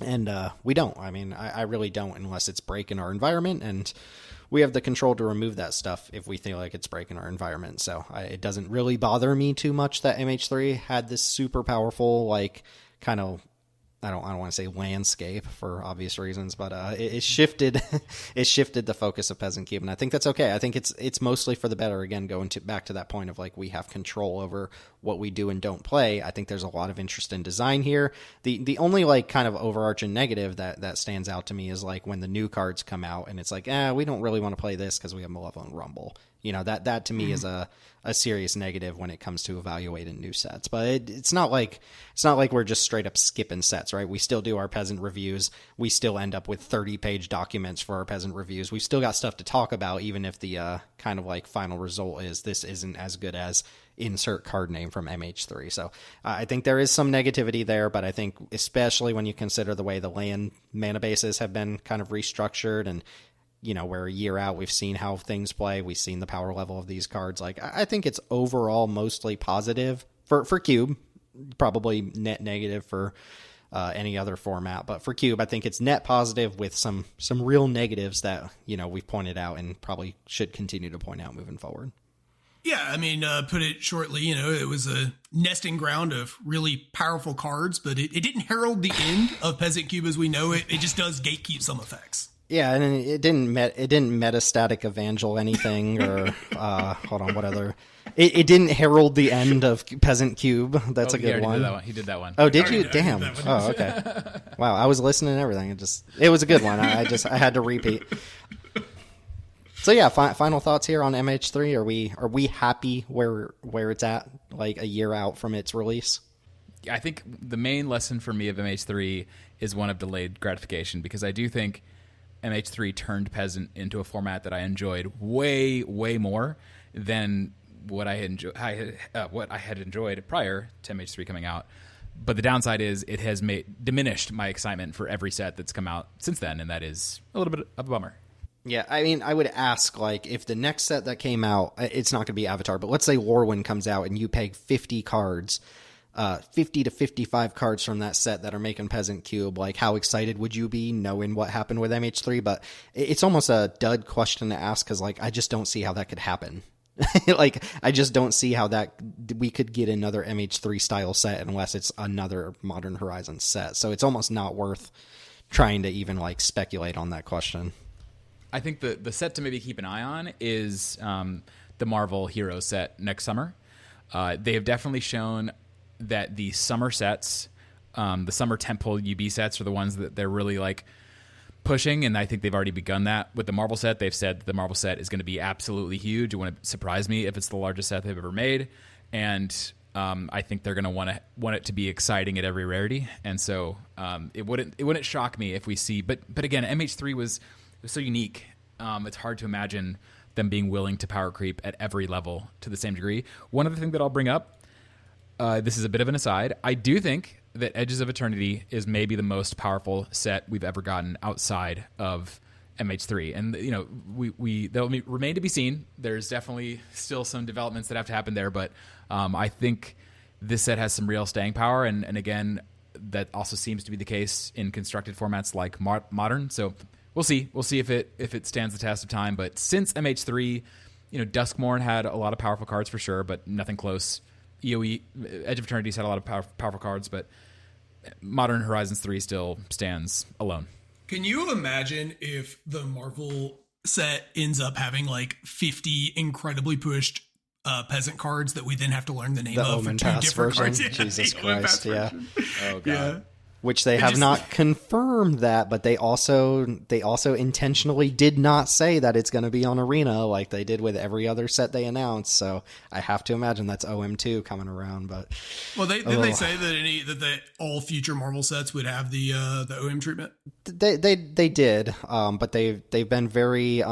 And we don't. I mean, I really don't, unless it's breaking our environment, and we have the control to remove that stuff if we feel like it's breaking our environment. So it doesn't really bother me too much that MH3 had this super powerful, like, kind of, I don't want to say landscape for obvious reasons, but it shifted the focus of Peasant Cube, and I think that's okay. I think it's mostly for the better. Again, going back to that point of like we have control over what we do and don't play. I think there's a lot of interest in design here. The only like kind of overarching negative that stands out to me is like when the new cards come out and it's like, we don't really want to play this because we have Malevolent Rumble. That to me is a serious negative when it comes to evaluating new sets. But it's not like we're just straight up skipping sets, right? We still do our Peasant reviews. We still end up with 30-page documents for our Peasant reviews. We've still got stuff to talk about, even if the kind of like final result is this isn't as good as insert card name from MH3. So I think there is some negativity there, but I think especially when you consider the way the land mana bases have been kind of restructured, and we're a year out, we've seen how things play, we've seen the power level of these cards. Like, I think it's overall mostly positive for Cube, probably net negative for any other format. But for Cube, I think it's net positive with some real negatives that, we've pointed out and probably should continue to point out moving forward. Yeah, I mean, put it shortly, it was a nesting ground of really powerful cards, but it didn't herald the end of Peasant Cube as we know it. It just does gatekeep some effects. Yeah, and it didn't metastatic evangel anything, or hold on, what other? It didn't herald the end of Peasant Cube. That's a good one. He did that one. Oh, did you? Damn. Oh, okay. Wow, I was listening and everything. It was a good one. I had to repeat. So yeah, final thoughts here on MH3. Are we happy where it's at, like a year out from its release? I think the main lesson for me of MH3 is one of delayed gratification, because I do think MH3 turned Peasant into a format that I enjoyed way, way more than what I had enjoyed prior to MH3 coming out. But the downside is it has diminished my excitement for every set that's come out since then, and that is a little bit of a bummer. Yeah, I mean, I would ask, like, if the next set that came out, it's not going to be Avatar, but let's say Lorwyn comes out and you peg 50 cards, 50 to 55 cards from that set that are making Peasant Cube, like, how excited would you be knowing what happened with MH3? But it's almost a dud question to ask, because, like, I just don't see how that could happen. Like, I just don't see how that we could get another MH3 style set unless it's another Modern Horizons set. So it's almost not worth trying to even, like, speculate on that question. I think the set to maybe keep an eye on is the Marvel Hero set next summer. They have definitely shown that the summer sets, the summer tentpole UB sets, are the ones that they're really like pushing, and I think they've already begun that with the Marvel set. They've said that the Marvel set is going to be absolutely huge. It wouldn't surprise me if it's the largest set they've ever made, and I think they're going to want it to be exciting at every rarity, and so it wouldn't shock me if we see. But again, MH3 was so unique. It's hard to imagine them being willing to power creep at every level to the same degree. One other thing that I'll bring up, this is a bit of an aside. I do think that Edges of Eternity is maybe the most powerful set we've ever gotten outside of MH3, and that'll remain to be seen. There's definitely still some developments that have to happen there, but I think this set has some real staying power, and again, that also seems to be the case in constructed formats like Modern. So we'll see if it stands the test of time. But since MH3, Duskmourn had a lot of powerful cards for sure, but nothing close. EOE Edge of Eternity's had a lot of powerful cards, but Modern Horizons 3 still stands alone. Can you imagine if the Marvel set ends up having like 50 incredibly pushed peasant cards that we then have have to learn the name of for two different cards? Yeah, Jesus Christ, yeah. Oh, God. Yeah. Which they have not confirmed that, but they also intentionally did not say that it's going to be on Arena like they did with every other set they announced. So I have to imagine that's OM2 coming around. But did they say that all future Marvel sets would have the OM treatment? They did, but they've been very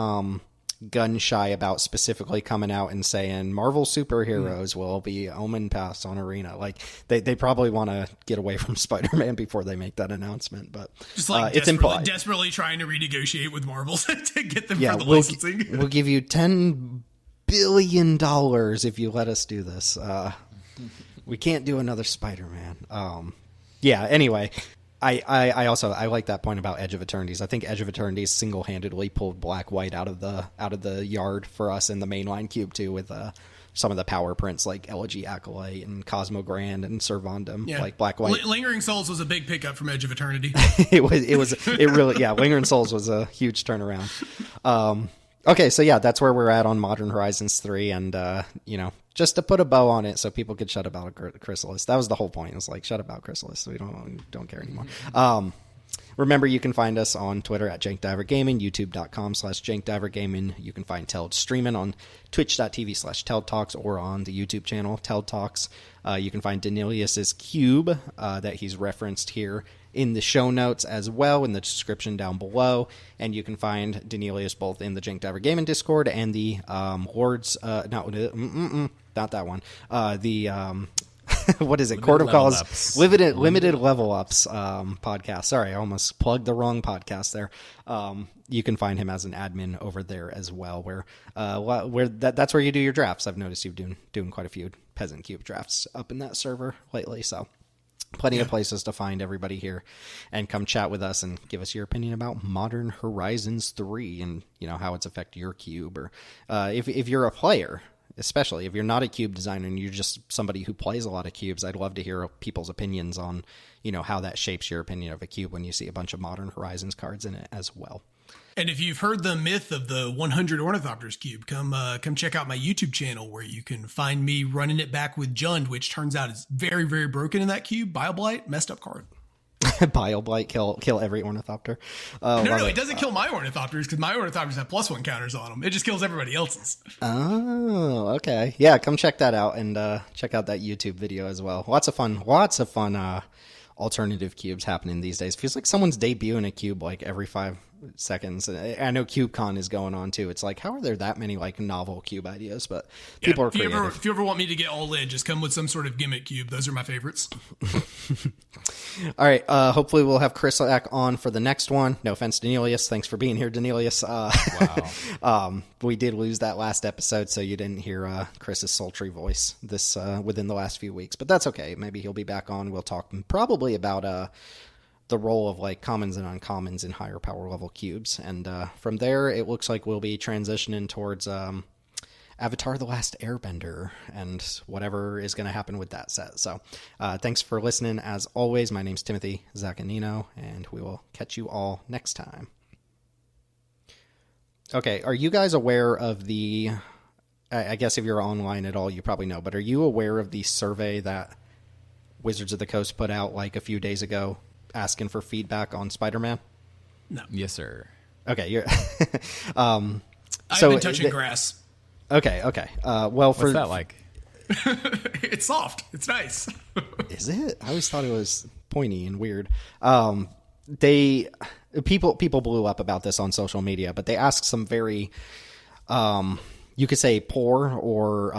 gun shy about specifically coming out and saying Marvel superheroes will be Omen Pass on Arena. Like they probably want to get away from Spider-Man before they make that announcement, but just like it's implied. Desperately trying to renegotiate with Marvel to get them for the licensing. We'll give you $10 billion if you let us do this. We can't do another Spider-Man. Anyway, I like that point about Edge of Eternities. I think Edge of Eternities single-handedly pulled Black-White out of the yard for us in the mainline cube too, with some of the power prints like Elegy Acolyte and Cosmogrand and Servandum. Yeah. Like Black-White. Lingering Souls was a big pickup from Edge of Eternity. it really Lingering Souls was a huge turnaround. Okay, so yeah, that's where we're at on Modern Horizons 3, and just to put a bow on it so people could shut about Chrysalis. That was the whole point. It was like, shut about Chrysalis, so we don't care anymore. Remember, you can find us on Twitter at JankDiverGaming, YouTube.com/JankDiverGaming. You can find Teld streaming on Twitch.tv/TeldTalks or on the YouTube channel Teld Talks. You can find Daneelius's cube that he's referenced here in the show notes as well, in the description down below. And you can find Daneelius both in the Jank Diver Gaming Discord and the Lords, not that one. What is it? Court of Calls, Limited Level Ups podcast. Sorry, I almost plugged the wrong podcast there. You can find him as an admin over there as well, where that's where you do your drafts. I've noticed you've doing quite a few Peasant Cube drafts up in that server lately, so plenty of places to find everybody here, and come chat with us and give us your opinion about Modern Horizons 3 and how it's affected your cube, or if you're a player. Especially if you're not a cube designer and you're just somebody who plays a lot of cubes, I'd love to hear people's opinions on, how that shapes your opinion of a cube when you see a bunch of Modern Horizons cards in it as well. And if you've heard the myth of the 100 Ornithopters cube, come check out my YouTube channel where you can find me running it back with Jund, which turns out is very, very broken in that cube. Bioblight, messed up card. Bioblight, kill every Ornithopter. No, it doesn't kill my Ornithopters because my Ornithopters have +1 counters on them. It just kills everybody else's. Oh, okay. Yeah, come check that out and check out that YouTube video as well. Lots of fun alternative cubes happening these days. Feels like someone's debuting a cube like every 5 seconds. I know CubeCon is going on too. It's like, how are there that many like novel cube ideas? But people are creative. If you ever want me to get all in, just come with some sort of gimmick cube. Those are my favorites. All right. Hopefully we'll have Chrys back on for the next one. No offense, Daneelius. Thanks for being here, Daneelius. Wow. We did lose that last episode, so you didn't hear Chris's sultry voice this within the last few weeks. But that's okay. Maybe he'll be back on. We'll talk probably about the role of like commons and uncommons in higher power level cubes. And from there, it looks like we'll be transitioning towards Avatar: The Last Airbender and whatever is going to happen with that set. So thanks for listening. As always, my name's Timothy Zaccanino, and we will catch you all next time. Okay, are you guys aware of the... I guess if you're online at all, you probably know, but are you aware of the survey that Wizards of the Coast put out like a few days ago asking for feedback on Spider-Man? No. Yes, sir. Okay, you're. I've so been touching grass. Okay. Well, What's that like? It's soft. It's nice. Is it? I always thought it was pointy and weird. People blew up about this on social media, but they asked some very, you could say poor or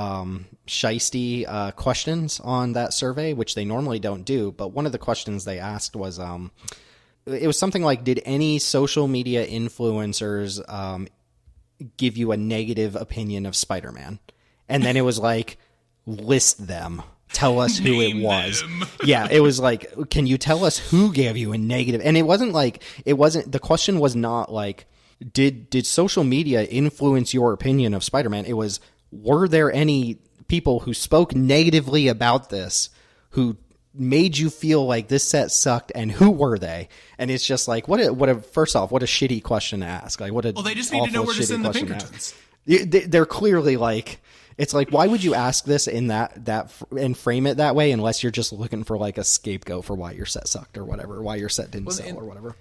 shisty questions on that survey, which they normally don't do. But one of the questions they asked was, it was something like, did any social media influencers give you a negative opinion of Spider-Man? And then it was like, list them. Tell us who it was. Yeah, it was like, can you tell us who gave you a negative? And the question was not like, did social media influence your opinion of Spider-Man? It was, were there any people who spoke negatively about this who made you feel like this set sucked, and who were they? And it's just like, first off, what a shitty question to ask. Like, well, they just need to know where to send the Pinkertons. They're clearly like, it's like, why would you ask this in that and frame it that way unless you're just looking for like a scapegoat for why your set sucked or whatever, why your set didn't sell or whatever.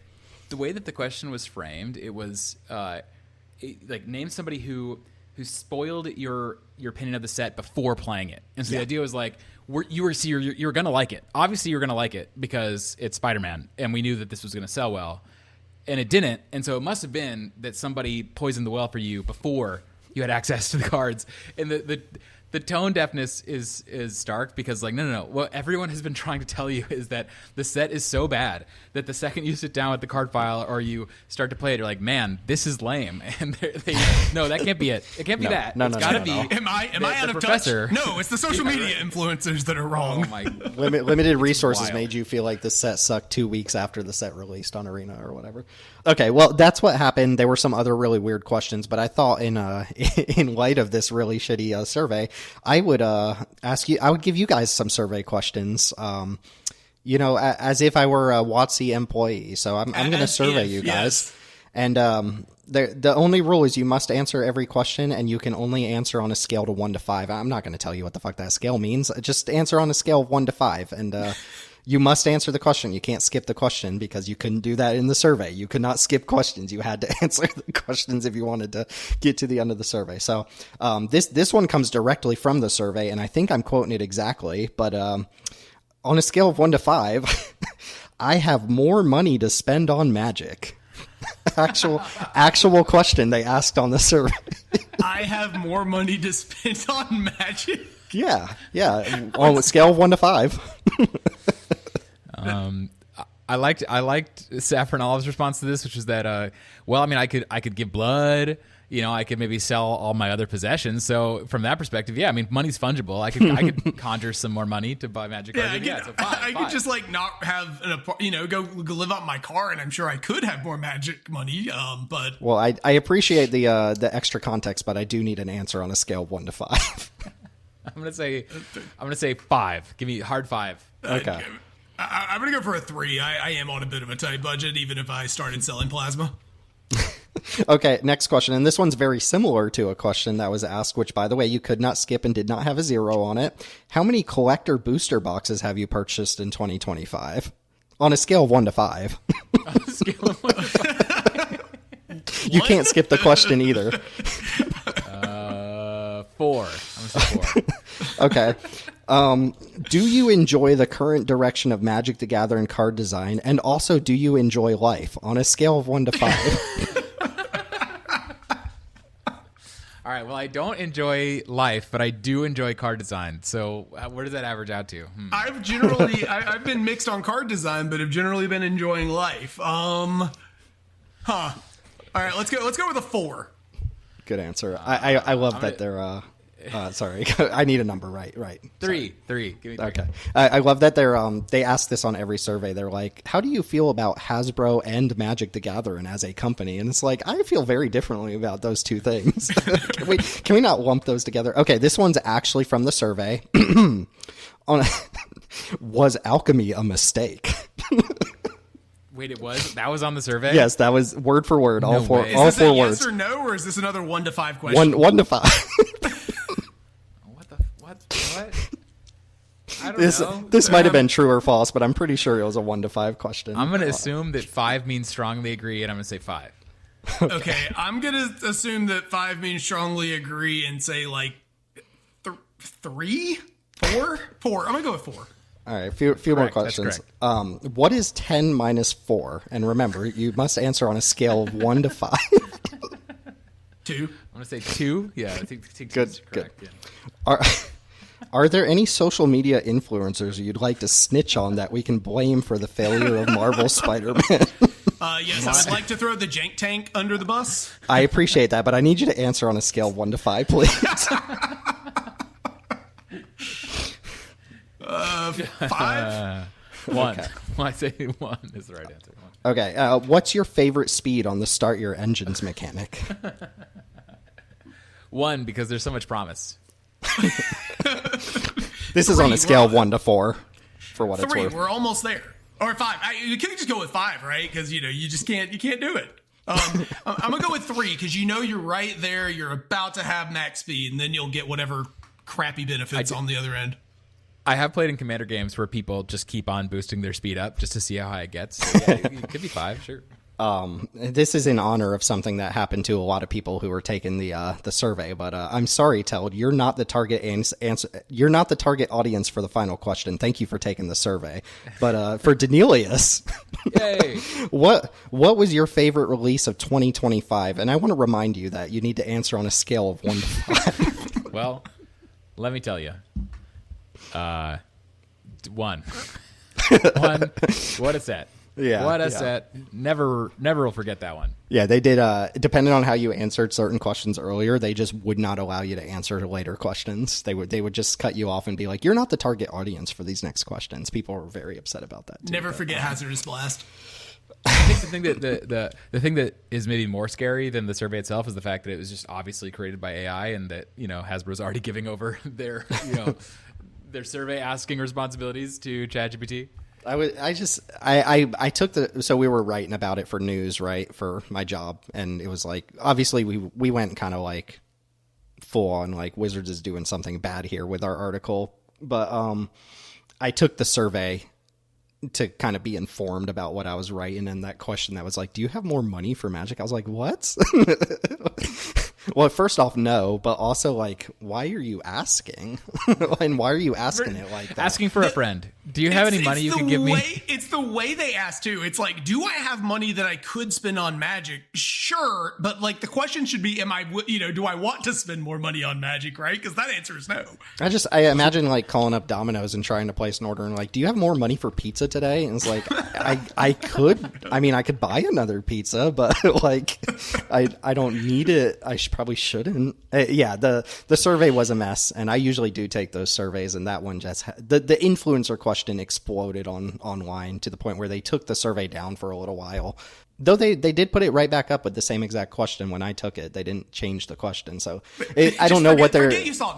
The way that the question was framed, it was like, name somebody who spoiled your opinion of the set before playing it. And so the idea was like, you're going to like it. Obviously, you're going to like it because it's Spider-Man, and we knew that this was going to sell well, and it didn't. And so it must have been that somebody poisoned the well for you before you had access to the cards. And the tone deafness is stark because, like, no. What everyone has been trying to tell you is that the set is so bad that the second you sit down with the card file or you start to play it, you're like, man, this is lame. And no, that can't be it. It can't be that. No, it's got to be. Am I out of professor. touch? No, it's the social media influencers that are wrong. Oh my. Limited resources made you feel like the set sucked 2 weeks after the set released on Arena or whatever. Okay, well, that's what happened. There were some other really weird questions, but I thought in light of this really shitty survey, I would give you guys some survey questions, as if I were a WotC employee. So I'm going to survey you guys. Yes. And the only rule is you must answer every question, and you can only answer on a scale to 1 to 5. I'm not going to tell you what the fuck that scale means. Just answer on a scale of 1 to 5. And you must answer the question. You can't skip the question because you couldn't do that in the survey. You could not skip questions. You had to answer the questions if you wanted to get to the end of the survey. So this one comes directly from the survey, and I think I'm quoting it exactly. But on a scale of 1 to 5, I have more money to spend on Magic. Actual question they asked on the survey. I have more money to spend on Magic? Yeah. On a scale of 1 to 5. I liked Saffron Olive's response to this, which is that, I could give blood, I could maybe sell all my other possessions. So from that perspective, yeah, I mean, money's fungible. I could conjure some more money to buy Magic cards. I could just like not have go live out my car, and I'm sure I could have more Magic money. But well, I appreciate the extra context, but I do need an answer on a scale of 1 to 5. I'm gonna say 5. Give me hard 5. Okay. I'm going to go for a 3. I am on a bit of a tight budget, even if I started selling plasma. Okay, next question. And this one's very similar to a question that was asked, which, by the way, you could not skip and did not have a 0 on it. How many collector booster boxes have you purchased in 2025? On a scale of 1 to 5. On a scale of 1 to 5. You can't skip the question either. 4. I'm going to say 4. Okay. Do you enjoy the current direction of Magic the Gathering card design? And also, do you enjoy life? On a scale of 1 to 5. All right. Well, I don't enjoy life, but I do enjoy card design. So where does that average out to? I've been mixed on card design, but have generally been enjoying life. All right, let's go with a 4. Good answer. I love that they're sorry, I need a number. Right. 3. Give me 3. Okay. I love that they ask this on every survey. They're like, how do you feel about Hasbro and Magic the Gathering as a company? And it's like, I feel very differently about those two things. Can we not lump those together? Okay, this one's actually from the survey. Was alchemy a mistake? Wait, that was on the survey? Yes, that was word for word. All four words. Is this a yes or no, or is this another 1 to 5 question? 1 to 5. What? This might have been true or false, but I'm pretty sure it was a 1 to 5 question. I'm going to assume that 5 means strongly agree, and I'm going to say 5. Okay, I'm going to assume that 5 means strongly agree and say like 3? 4? 4. I'm going to go with 4. All right, a few more questions. What is 10 minus 4? And remember, you must answer on a scale of 1 to 5. 2. I'm going to say 2. Yeah, I think 2 Good, is correct. good. Yeah. Are there any social media influencers you'd like to snitch on that we can blame for the failure of Marvel Spider-Man? Yes, I would like to throw the Jank tank under the bus. I appreciate that, but I need you to answer on a scale of 1 to 5, please. 5? 1. Okay. Well, I say 1 is the right answer. 1. Okay, what's your favorite speed on the start your engines mechanic? 1, because there's so much promise. This is on a scale of 1 to 4, for what it's 3. worth. We're almost there. Or 5. You can just go with 5, right? Because you just can't do it. I'm gonna go with 3 because you're right there. You're about to have max speed, and then you'll get whatever crappy benefits on the other end. I have played in commander games where people just keep on boosting their speed up just to see how high it gets. So yeah, it could be 5, sure. This is in honor of something that happened to a lot of people who were taking the survey. But I'm sorry, Teld, you're not the target answer. You're not the target audience for the final question. Thank you for taking the survey. But for Daneelius, Yay! what was your favorite release of 2025? And I want to remind you that you need to answer on a scale of 1 to 5. Well, let me tell you. 1. 1. What a set. Yeah, what a set. Never will forget that one. Yeah, they did. Depending on how you answered certain questions earlier, they just would not allow you to answer later questions. They would just cut you off and be like, "You're not the target audience for these next questions." People were very upset about that. Never forget Hazardous Blast. I think the thing that is maybe more scary than the survey itself is the fact that it was just obviously created by AI, and that Hasbro's already giving over their their survey asking responsibilities to ChatGPT. I took so we were writing about it for news, right, for my job, and it was like, obviously we went kind of like full on like Wizards is doing something bad here with our article, but I took the survey to kind of be informed about what I was writing, and that question that was like, do you have more money for Magic? I was like, what? Well, first off, no, but also, like, why are you asking? And why are you asking it like that? Asking for a friend. Do you have any money you can give me? It's the way they ask, too. It's like, do I have money that I could spend on Magic? Sure, but, like, the question should be, do I want to spend more money on Magic, right? Because that answer is no. I imagine, like, calling up Domino's and trying to place an order and, like, do you have more money for pizza today? And it's like, I could buy another pizza, but, like, I don't need it. I probably shouldn't. Yeah, the survey was a mess, and I usually do take those surveys, and that one just the influencer question exploded online to the point where they took the survey down for a little while. Though they did put it right back up with the same exact question when I took it. They didn't change the question, so I don't know what they're. Forget you saw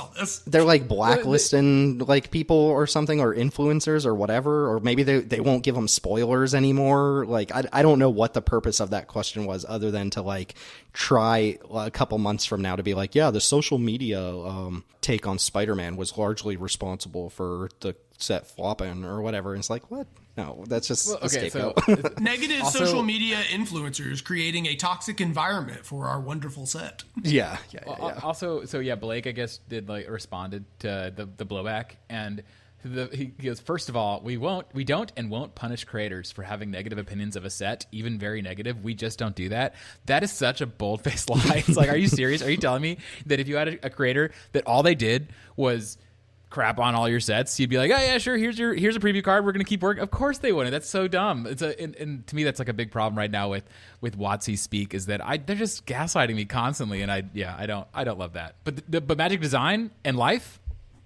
this. They're like blacklisting like people or something, or influencers or whatever, or maybe they won't give them spoilers anymore. Like I don't know what the purpose of that question was, other than to like try a couple months from now to be like, yeah, the social media take on Spider-Man was largely responsible for the set flopping or whatever. And it's like, what? No, that's just a scapegoat. So, negative social media influencers creating a toxic environment for our wonderful set. Yeah. Also, Blake, I guess, responded to the blowback, and he goes, first of all, we don't and won't punish creators for having negative opinions of a set, even very negative. We just don't do that. That is such a bold-faced lie. It's like, are you serious? Are you telling me that if you had a creator that all they did was crap on all your sets, you'd be like, oh yeah, sure, here's a preview card, we're gonna keep working? Of course they wouldn't. That's so dumb. And to me, that's like a big problem right now with WotC speak, is that they're just gaslighting me constantly, and I don't love that. But Magic design and life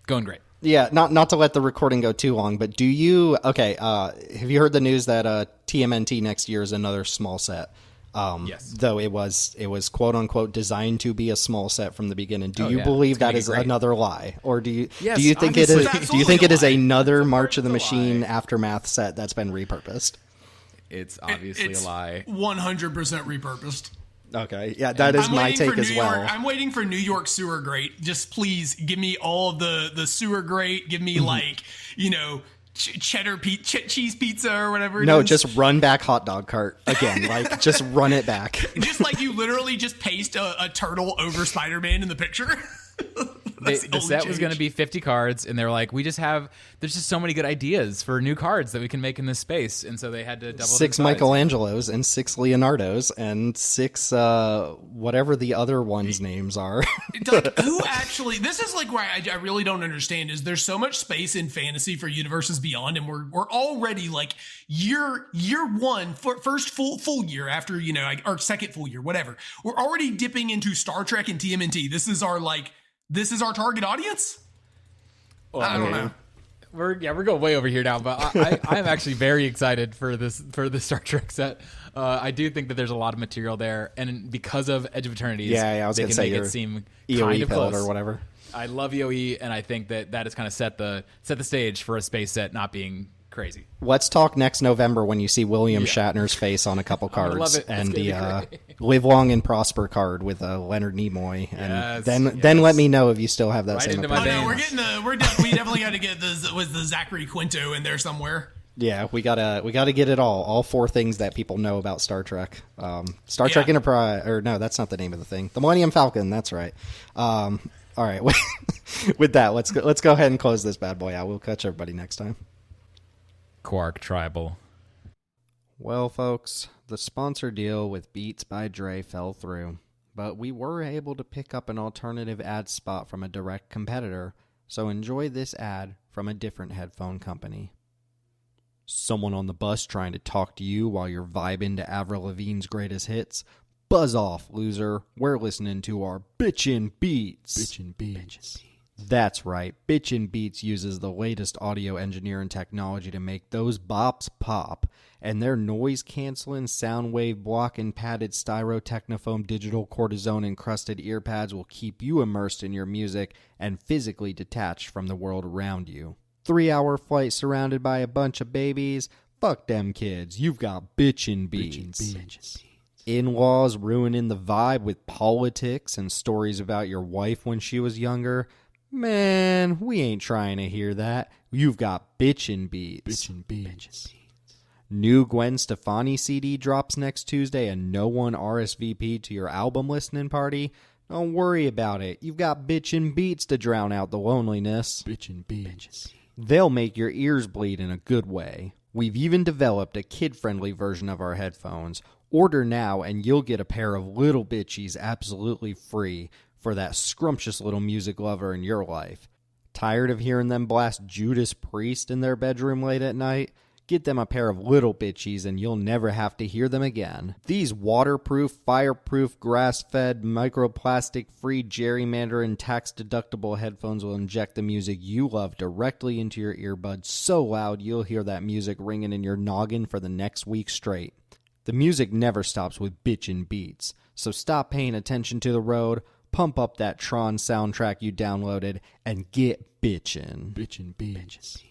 going great. Yeah, not to let the recording go too long, but have you heard the news that TMNT next year is another small set? Yes. Though it was quote unquote designed to be a small set from the beginning. Do you believe that is another lie, or do you think it is? Do you think it is another March of the Machine aftermath set that's been repurposed? It's obviously a lie. 100% repurposed. Okay, yeah, that is my take as well. I'm waiting for New York sewer grate. Just please give me all the sewer grate. Give me like, cheddar cheese pizza or whatever it is. No, just run back hot dog cart again. Like, just run it back. Just like you literally just paste a turtle over Spider-Man in the picture. The set was going to be 50 cards, and they're like, there's just so many good ideas for new cards that we can make in this space, and so they had to double 6 the size. Michelangelos and 6 Leonardos and 6 whatever the other one's names are. Like, who actually? This is like where I really don't understand. Is there's so much space in fantasy for Universes Beyond, and we're already like year one, first full year after our second full year, whatever. We're already dipping into Star Trek and TMNT. This is our target audience. Well, I don't know. We're going way over here now, but I'm actually very excited for the Star Trek set. I do think that there's a lot of material there, and because of Edge of Eternities, I was they going to can say make it seem EOE kind of build close or whatever. I love EOE, and I think that has kind of set the stage for a space set not being crazy. Let's talk next November when you see William Shatner's face on a couple cards, love it. and the Live Long and Prosper card with Leonard Nimoy, and Yes, then let me know if you still have that Right same into my opinion. veins. We definitely got to get the Zachary Quinto in there somewhere. Yeah, we gotta get it all 4 things that people know about Star Trek. Star Trek Enterprise, or no, that's not the name of the thing. The Millennium Falcon, that's right. All right, with that, let's go ahead and close this bad boy out. We'll catch everybody next time. Quark Tribal. Well, folks, the sponsor deal with Beats by Dre fell through, but we were able to pick up an alternative ad spot from a direct competitor, so enjoy this ad from a different headphone company. Someone on the bus trying to talk to you while you're vibing to Avril Lavigne's greatest hits? Buzz off, loser. We're listening to our Bitchin' Beats. Bitchin' Beats. That's right. Bitchin' Beats uses the latest audio engineering technology to make those bops pop, and their noise-canceling, sound wave blocking, padded styro technofoam digital cortisone-encrusted earpads will keep you immersed in your music and physically detached from the world around you. 3-hour flight surrounded by a bunch of babies? Fuck them kids. You've got Bitchin' Beats. In-laws ruining the vibe with politics and stories about your wife when she was younger? Man, we ain't trying to hear that. You've got Bitchin' Beats. Bitchin' Beats. New Gwen Stefani CD drops next Tuesday and no one RSVP'd to your album listening party? Don't worry about it. You've got Bitchin' Beats to drown out the loneliness. Bitchin' Beats. They'll make your ears bleed in a good way. We've even developed a kid-friendly version of our headphones. Order now and you'll get a pair of Little Bitchies absolutely free for that scrumptious little music lover in your life. Tired of hearing them blast Judas Priest in their bedroom late at night? Get them a pair of Little Bitchies and you'll never have to hear them again. These waterproof, fireproof, grass-fed, microplastic-free, gerrymander and tax-deductible headphones will inject the music you love directly into your earbuds so loud you'll hear that music ringing in your noggin for the next week straight. The music never stops with Bitchin' Beats, so stop paying attention to the road, pump up that Tron soundtrack you downloaded, and get bitchin'. Bitchin' Beats.